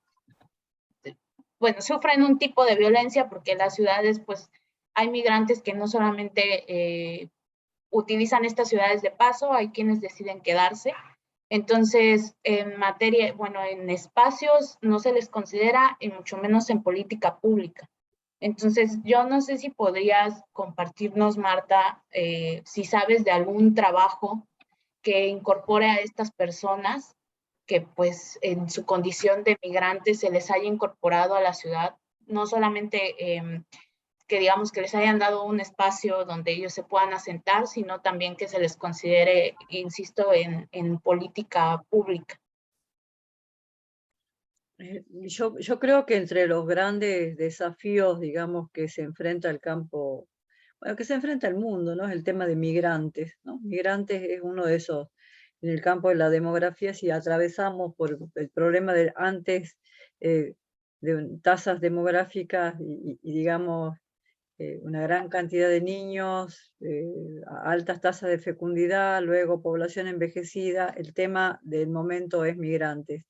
bueno, sufren un tipo de violencia porque en las ciudades pues hay migrantes que no solamente utilizan estas ciudades de paso, hay quienes deciden quedarse. Entonces, en materia, bueno, en espacios no se les considera, y mucho menos en política pública. Entonces, yo no sé si podrías compartirnos, Marta, si sabes de algún trabajo que incorpore a estas personas que pues en su condición de migrantes se les haya incorporado a la ciudad, no solamente que digamos que les hayan dado un espacio donde ellos se puedan asentar, sino también que se les considere, insisto, en política pública. Yo creo que entre los grandes desafíos, digamos, que se enfrenta el campo, bueno, que se enfrenta el mundo, ¿no? Es el tema de migrantes, ¿no? Migrantes es uno de esos, en el campo de la demografía, si atravesamos por el problema de antes, de tasas demográficas y digamos, una gran cantidad de niños, altas tasas de fecundidad, luego población envejecida. El tema del momento es migrantes.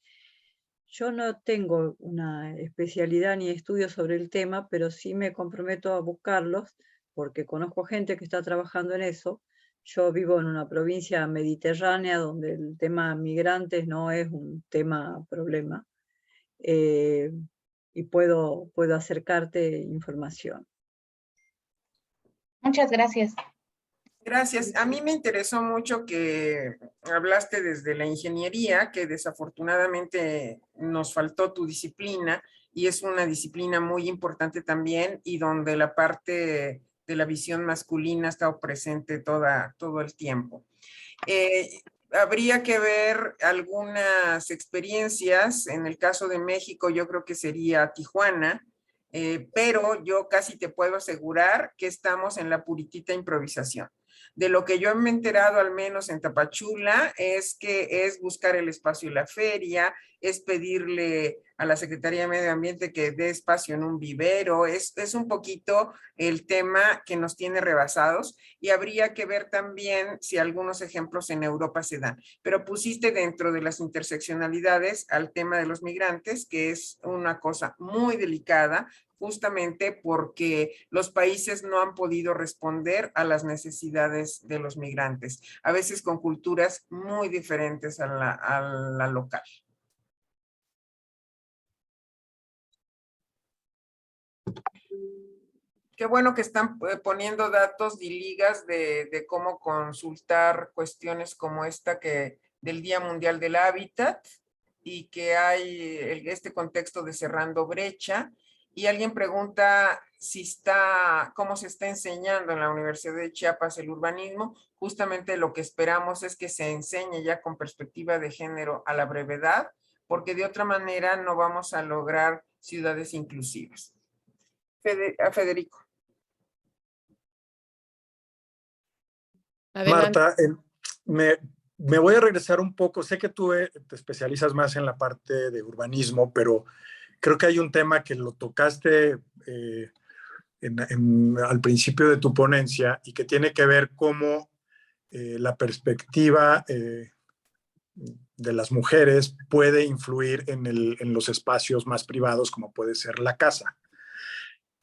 Yo no tengo una especialidad ni estudio sobre el tema, pero sí me comprometo a buscarlos, porque conozco gente que está trabajando en eso. Yo vivo en una provincia mediterránea donde el tema migrantes no es un tema problema, y puedo acercarte información. Muchas gracias. Gracias. A mí me interesó mucho que hablaste desde la ingeniería, que desafortunadamente nos faltó tu disciplina y es una disciplina muy importante también y donde la parte de la visión masculina ha estado presente todo el tiempo. Habría que ver algunas experiencias. En el caso de México, yo creo que sería Tijuana, pero yo casi te puedo asegurar que estamos en la puritita improvisación. De lo que yo me he enterado, al menos en Tapachula, es que es buscar el espacio en la feria, es pedirle a la Secretaría de Medio Ambiente que dé espacio en un vivero, es un poquito el tema que nos tiene rebasados y habría que ver también si algunos ejemplos en Europa se dan. Pero pusiste dentro de las interseccionalidades al tema de los migrantes, que es una cosa muy delicada, justamente porque los países no han podido responder a las necesidades de los migrantes, a veces con culturas muy diferentes a la local. Qué bueno que están poniendo datos y ligas de cómo consultar cuestiones como esta del Día Mundial del Hábitat y que hay este contexto de cerrando brecha. Y alguien pregunta cómo se está enseñando en la Universidad de Chiapas el urbanismo. Justamente lo que esperamos es que se enseñe ya con perspectiva de género a la brevedad, porque de otra manera no vamos a lograr ciudades inclusivas. Federico. Adelante. Marta, me voy a regresar un poco. Sé que tú te especializas más en la parte de urbanismo, pero creo que hay un tema que lo tocaste al principio de tu ponencia y que tiene que ver cómo la perspectiva de las mujeres puede influir en los espacios más privados, como puede ser la casa.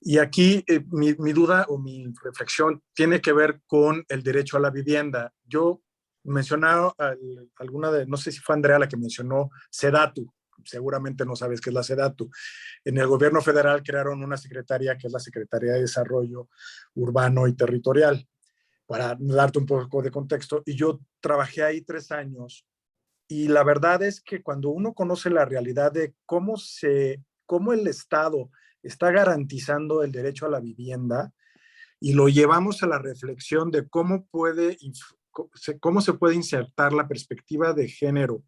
Y aquí mi duda o mi reflexión tiene que ver con el derecho a la vivienda. Yo mencionaba no sé si fue Andrea la que mencionó SEDATU. Seguramente no sabes qué es la SEDATU. En el gobierno federal crearon una secretaría que es la Secretaría de Desarrollo Urbano y Territorial, para darte un poco de contexto. Y yo trabajé ahí 3 años y la verdad es que cuando uno conoce la realidad de cómo el Estado está garantizando el derecho a la vivienda y lo llevamos a la reflexión de cómo se puede insertar la perspectiva de género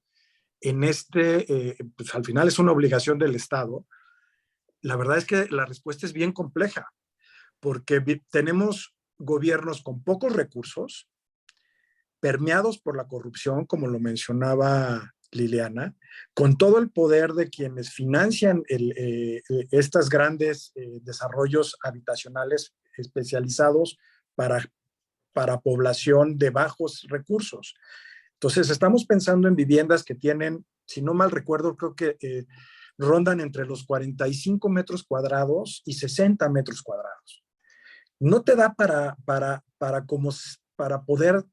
en pues al final es una obligación del Estado, la verdad es que la respuesta es bien compleja, porque tenemos gobiernos con pocos recursos, permeados por la corrupción, como lo mencionaba Liliana, con todo el poder de quienes financian estos grandes desarrollos habitacionales especializados para población de bajos recursos. Entonces, estamos pensando en viviendas que tienen, si no mal recuerdo, creo que rondan entre los 45 metros cuadrados y 60 metros cuadrados. No te da para poder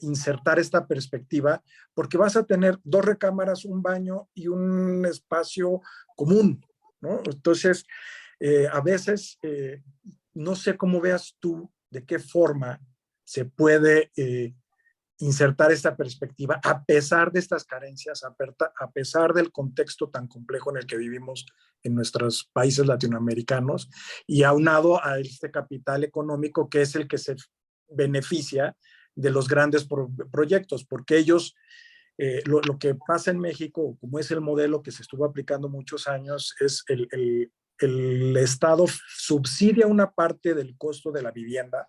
insertar esta perspectiva, porque vas a tener 2 recámaras, un baño y un espacio común, ¿no? Entonces, a veces, no sé cómo veas tú de qué forma se puede insertar esta perspectiva a pesar de estas carencias, a pesar del contexto tan complejo en el que vivimos en nuestros países latinoamericanos y aunado a este capital económico que es el que se beneficia de los grandes proyectos, porque ellos, lo que pasa en México, como es el modelo que se estuvo aplicando muchos años, es el Estado subsidia una parte del costo de la vivienda,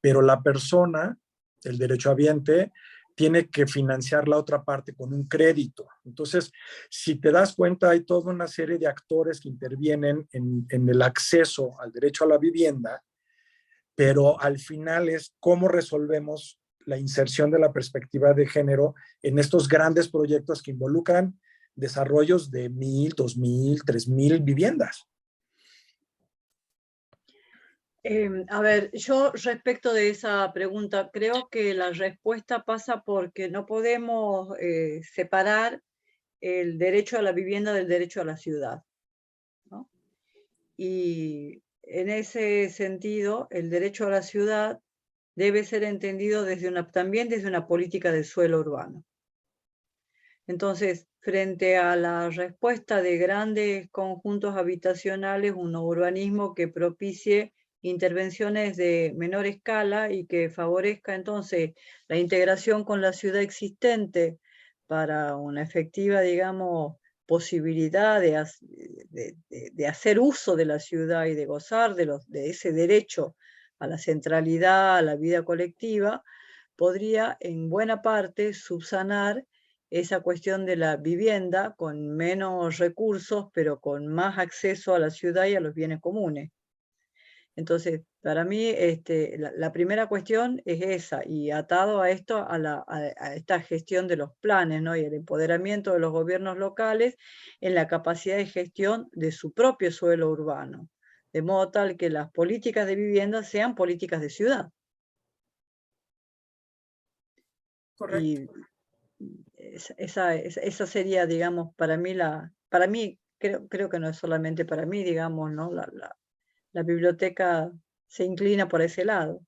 pero la persona, el derechohabiente, tiene que financiar la otra parte con un crédito. Entonces, si te das cuenta, hay toda una serie de actores que intervienen en el acceso al derecho a la vivienda, pero al final es cómo resolvemos la inserción de la perspectiva de género en estos grandes proyectos que involucran desarrollos de 1,000, 2,000, 3,000 viviendas. A ver, yo respecto de esa pregunta, creo que la respuesta pasa porque no podemos separar el derecho a la vivienda del derecho a la ciudad, ¿no? Y en ese sentido, el derecho a la ciudad debe ser entendido también desde una política del suelo urbano. Entonces, frente a la respuesta de grandes conjuntos habitacionales, un urbanismo que propicie intervenciones de menor escala y que favorezca entonces la integración con la ciudad existente para una efectiva, digamos, posibilidad de hacer uso de la ciudad y de gozar de ese derecho a la centralidad, a la vida colectiva, podría en buena parte subsanar esa cuestión de la vivienda con menos recursos, pero con más acceso a la ciudad y a los bienes comunes. Entonces, para mí, la primera cuestión es esa, y atado a esto, a esta gestión de los planes, ¿no? Y el empoderamiento de los gobiernos locales en la capacidad de gestión de su propio suelo urbano, de modo tal que las políticas de vivienda sean políticas de ciudad. Correcto. Y esa sería, digamos, para mí, creo que no es solamente para mí, digamos, ¿no? La biblioteca se inclina por ese lado.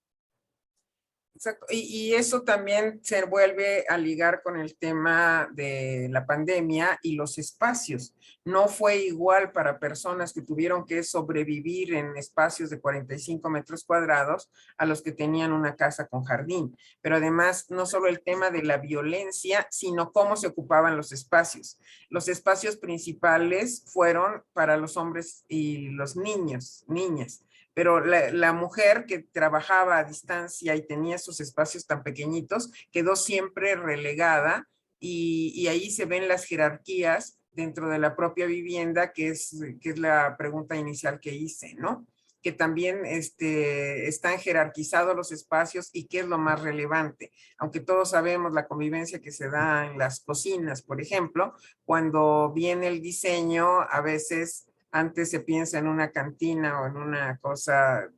Exacto. Y eso también se vuelve a ligar con el tema de la pandemia y los espacios. No fue igual para personas que tuvieron que sobrevivir en espacios de 45 metros cuadrados a los que tenían una casa con jardín. Pero además, no solo el tema de la violencia, sino cómo se ocupaban los espacios. Los espacios principales fueron para los hombres y los niños, niñas. Pero la mujer que trabajaba a distancia y tenía esos espacios tan pequeñitos, quedó siempre relegada y ahí se ven las jerarquías dentro de la propia vivienda, que es la pregunta inicial que hice, ¿no? Que también están jerarquizados los espacios y qué es lo más relevante. Aunque todos sabemos la convivencia que se da en las cocinas, por ejemplo, cuando viene el diseño, a veces antes se piensa en una cantina o en una cosa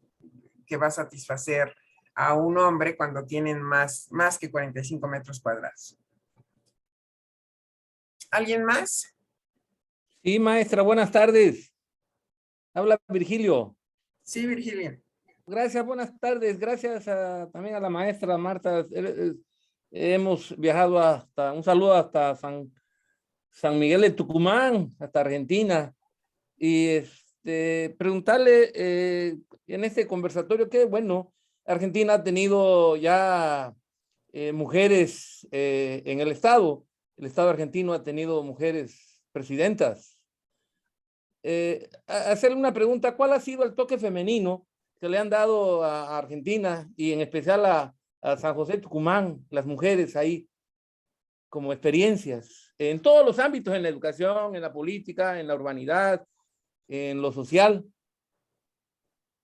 que va a satisfacer a un hombre cuando tienen más que 45 metros cuadrados. ¿Alguien más? Sí, maestra, buenas tardes. Habla Virgilio. Sí, Virgilia. Gracias, buenas tardes. Gracias también a la maestra Marta. Hemos viajado un saludo hasta San Miguel de Tucumán, hasta Argentina. Y preguntarle en este conversatorio que, bueno, Argentina ha tenido ya mujeres en el Estado argentino ha tenido mujeres presidentas. Hacerle una pregunta, ¿cuál ha sido el toque femenino que le han dado a Argentina y en especial a San José de Tucumán, las mujeres ahí, como experiencias, en todos los ámbitos, en la educación, en la política, en la urbanidad, en lo social,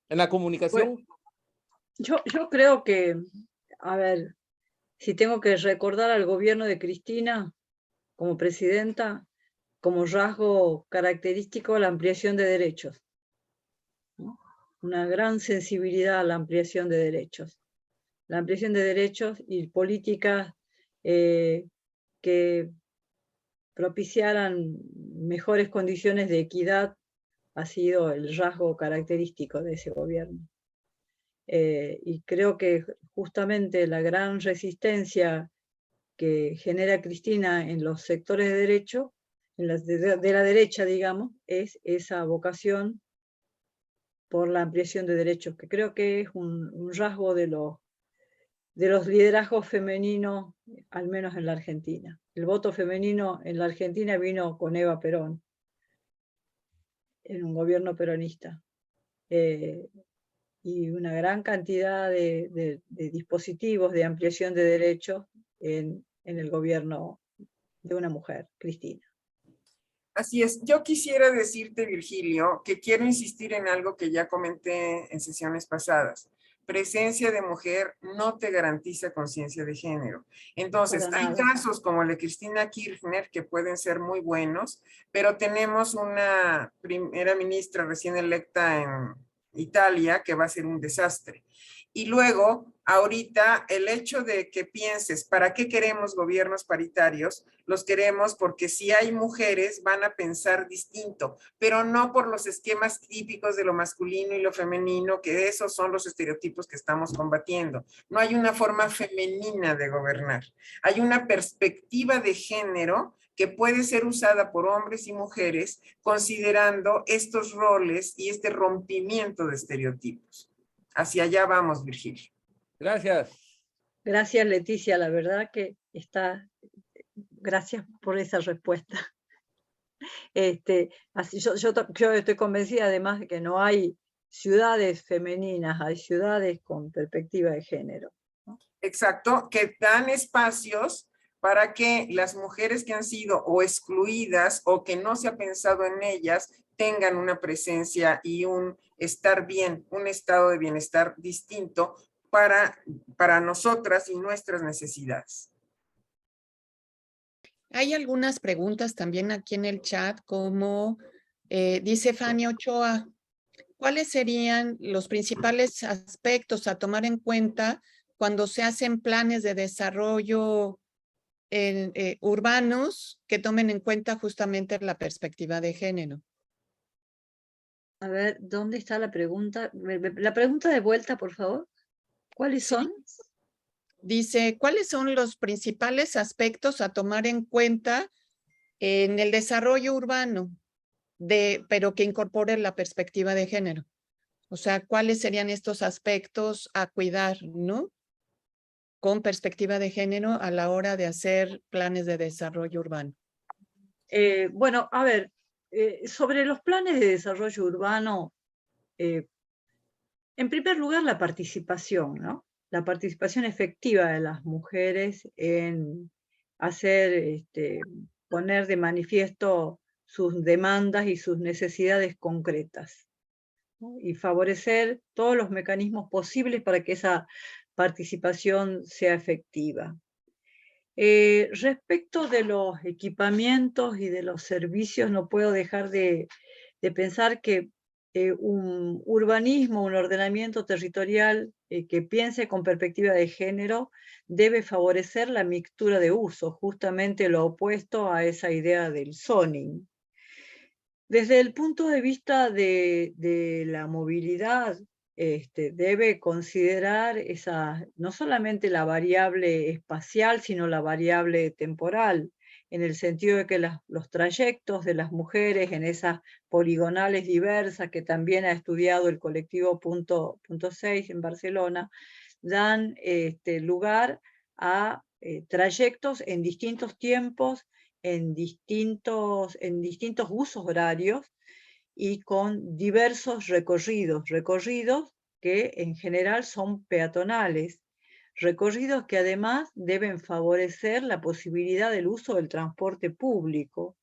en la comunicación? Bueno, yo creo que, a ver, si tengo que recordar al gobierno de Cristina como presidenta, como rasgo característico la ampliación de derechos, ¿no? Una gran sensibilidad a la ampliación de derechos. La ampliación de derechos y políticas que propiciaran mejores condiciones de equidad ha sido el rasgo característico de ese gobierno. Y creo que justamente la gran resistencia que genera Cristina en los sectores de derecho, de la derecha, digamos, es esa vocación por la ampliación de derechos, que creo que es un rasgo de los liderazgos femeninos, al menos en la Argentina. El voto femenino en la Argentina vino con Eva Perón, en un gobierno peronista. Y una gran cantidad de dispositivos de ampliación de derechos en el gobierno de una mujer, Cristina. Así es. Yo quisiera decirte, Virgilio, que quiero insistir en algo que ya comenté en sesiones pasadas. Presencia de mujer no te garantiza conciencia de género. Entonces, Para hay nada. casos como el de Cristina Kirchner que pueden ser muy buenos, pero tenemos una primera ministra recién electa en Italia que va a ser un desastre. Y luego, ahorita, el hecho de que pienses, ¿para qué queremos gobiernos paritarios? Los queremos porque si hay mujeres van a pensar distinto, pero no por los esquemas típicos de lo masculino y lo femenino, que esos son los estereotipos que estamos combatiendo. No hay una forma femenina de gobernar. Hay una perspectiva de género que puede ser usada por hombres y mujeres considerando estos roles y este rompimiento de estereotipos. Hacia allá vamos, Virgilio. Gracias. Gracias, Leticia. La verdad que gracias por esa respuesta. Así, yo estoy convencida además de que no hay ciudades femeninas, hay ciudades con perspectiva de género, ¿no? Exacto, que dan espacios para que las mujeres que han sido o excluidas o que no se ha pensado en ellas tengan una presencia y un estar bien, un estado de bienestar distinto para nosotras y nuestras necesidades. Hay algunas preguntas también aquí en el chat, como dice Fanny Ochoa, ¿cuáles serían los principales aspectos a tomar en cuenta cuando se hacen planes de desarrollo urbanos que tomen en cuenta justamente la perspectiva de género? A ver, ¿dónde está la pregunta? La pregunta de vuelta, por favor. ¿Cuáles son? Dice, ¿cuáles son los principales aspectos a tomar en cuenta en el desarrollo urbano, pero que incorpore la perspectiva de género? O sea, ¿cuáles serían estos aspectos a cuidar, ¿no? Con perspectiva de género a la hora de hacer planes de desarrollo urbano. Bueno, a ver, sobre los planes de desarrollo urbano, en primer lugar la participación, ¿no? La participación efectiva de las mujeres en hacer, poner de manifiesto sus demandas y sus necesidades concretas, ¿no? Y favorecer todos los mecanismos posibles para que esa participación sea efectiva. Respecto de los equipamientos y de los servicios, no puedo dejar de pensar que un urbanismo, un ordenamiento territorial que piense con perspectiva de género debe favorecer la mixtura de uso, justamente lo opuesto a esa idea del zoning. Desde el punto de vista de la movilidad, debe considerar no solamente la variable espacial, sino la variable temporal, en el sentido de que los trayectos de las mujeres en esas poligonales diversas que también ha estudiado el colectivo Punto 6 en Barcelona, dan lugar a trayectos en distintos tiempos, en distintos usos horarios y con diversos recorridos que en general son peatonales, recorridos que además deben favorecer la posibilidad del uso del transporte público.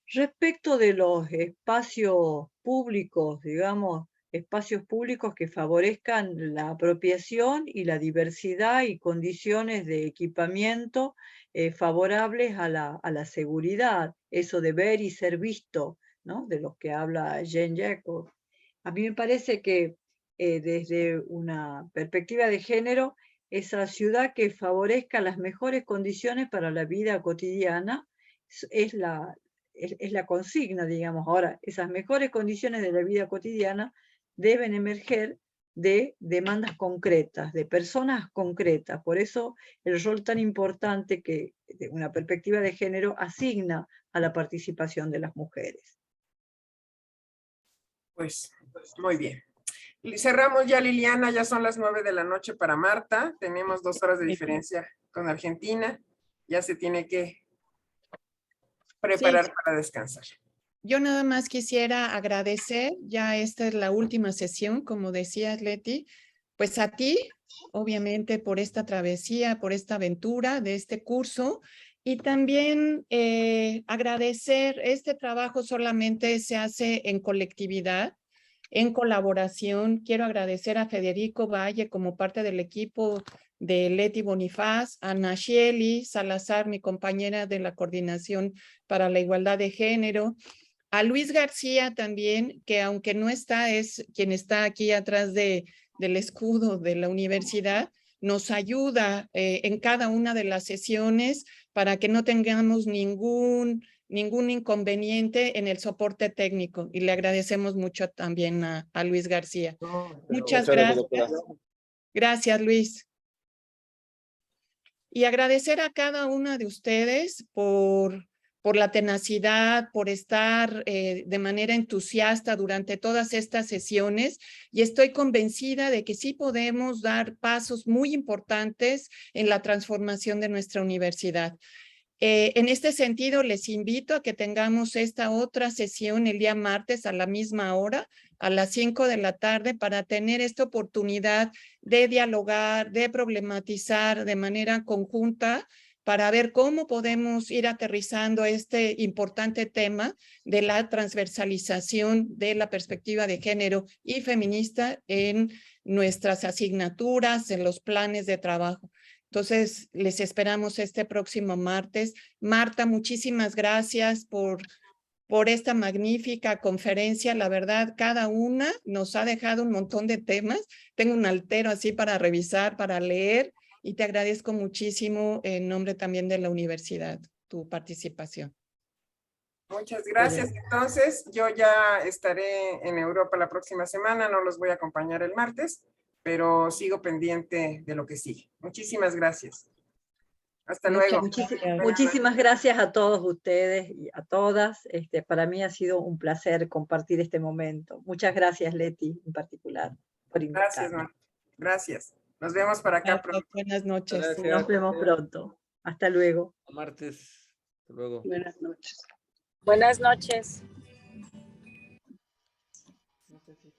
Respecto de los espacios públicos, digamos, espacios públicos que favorezcan la apropiación y la diversidad y condiciones de equipamiento favorables a la seguridad, eso de ver y ser visto, ¿no? De los que habla Jane Jacobs. A mí me parece que desde una perspectiva de género, esa ciudad que favorezca las mejores condiciones para la vida cotidiana es la consigna, digamos. Ahora, esas mejores condiciones de la vida cotidiana deben emerger de demandas concretas, de personas concretas. Por eso el rol tan importante que de una perspectiva de género asigna a la participación de las mujeres. Pues, muy bien. Cerramos ya, Liliana, ya son las 9 de la noche para Marta. Tenemos 2 horas de diferencia con Argentina. Ya se tiene que preparar Sí. para descansar. Yo nada más quisiera agradecer, ya esta es la última sesión, como decía Leti, pues a ti, obviamente, por esta travesía, por esta aventura de este curso. Y también agradecer, este trabajo solamente se hace en colectividad, en colaboración. Quiero agradecer a Federico Valle como parte del equipo de Leti Bonifaz, a Nacheli Salazar, mi compañera de la Coordinación para la Igualdad de Género, a Luis García también, que aunque no está, es quien está aquí atrás del escudo de la universidad, nos ayuda en cada una de las sesiones para que no tengamos ningún inconveniente en el soporte técnico, y le agradecemos mucho también a Luis García. Muchas gracias. Gracias, Luis. Y agradecer a cada una de ustedes por la tenacidad, por estar de manera entusiasta durante todas estas sesiones, y estoy convencida de que sí podemos dar pasos muy importantes en la transformación de nuestra universidad. En este sentido, les invito a que tengamos esta otra sesión el día martes a la misma hora, a las 5 de la tarde, para tener esta oportunidad de dialogar, de problematizar de manera conjunta, para ver cómo podemos ir aterrizando este importante tema de la transversalización de la perspectiva de género y feminista en nuestras asignaturas, en los planes de trabajo. Entonces, les esperamos este próximo martes. Marta, muchísimas gracias por esta magnífica conferencia. La verdad, cada una nos ha dejado un montón de temas. Tengo un altero así para revisar, para leer, y te agradezco muchísimo en nombre también de la universidad tu participación. Muchas gracias. Entonces, yo ya estaré en Europa la próxima semana, no los voy a acompañar el martes, pero sigo pendiente de lo que sigue. Muchísimas gracias. Hasta luego. Muchísimas gracias a todos ustedes y a todas. Para mí ha sido un placer compartir este momento. Muchas gracias, Leti, en particular, por invitarme. Gracias, Marta. Gracias. Nos vemos para acá pronto. Buenas noches. Gracias. Nos vemos pronto. Hasta luego. Martes. Hasta luego. Buenas noches. Buenas noches. No sé si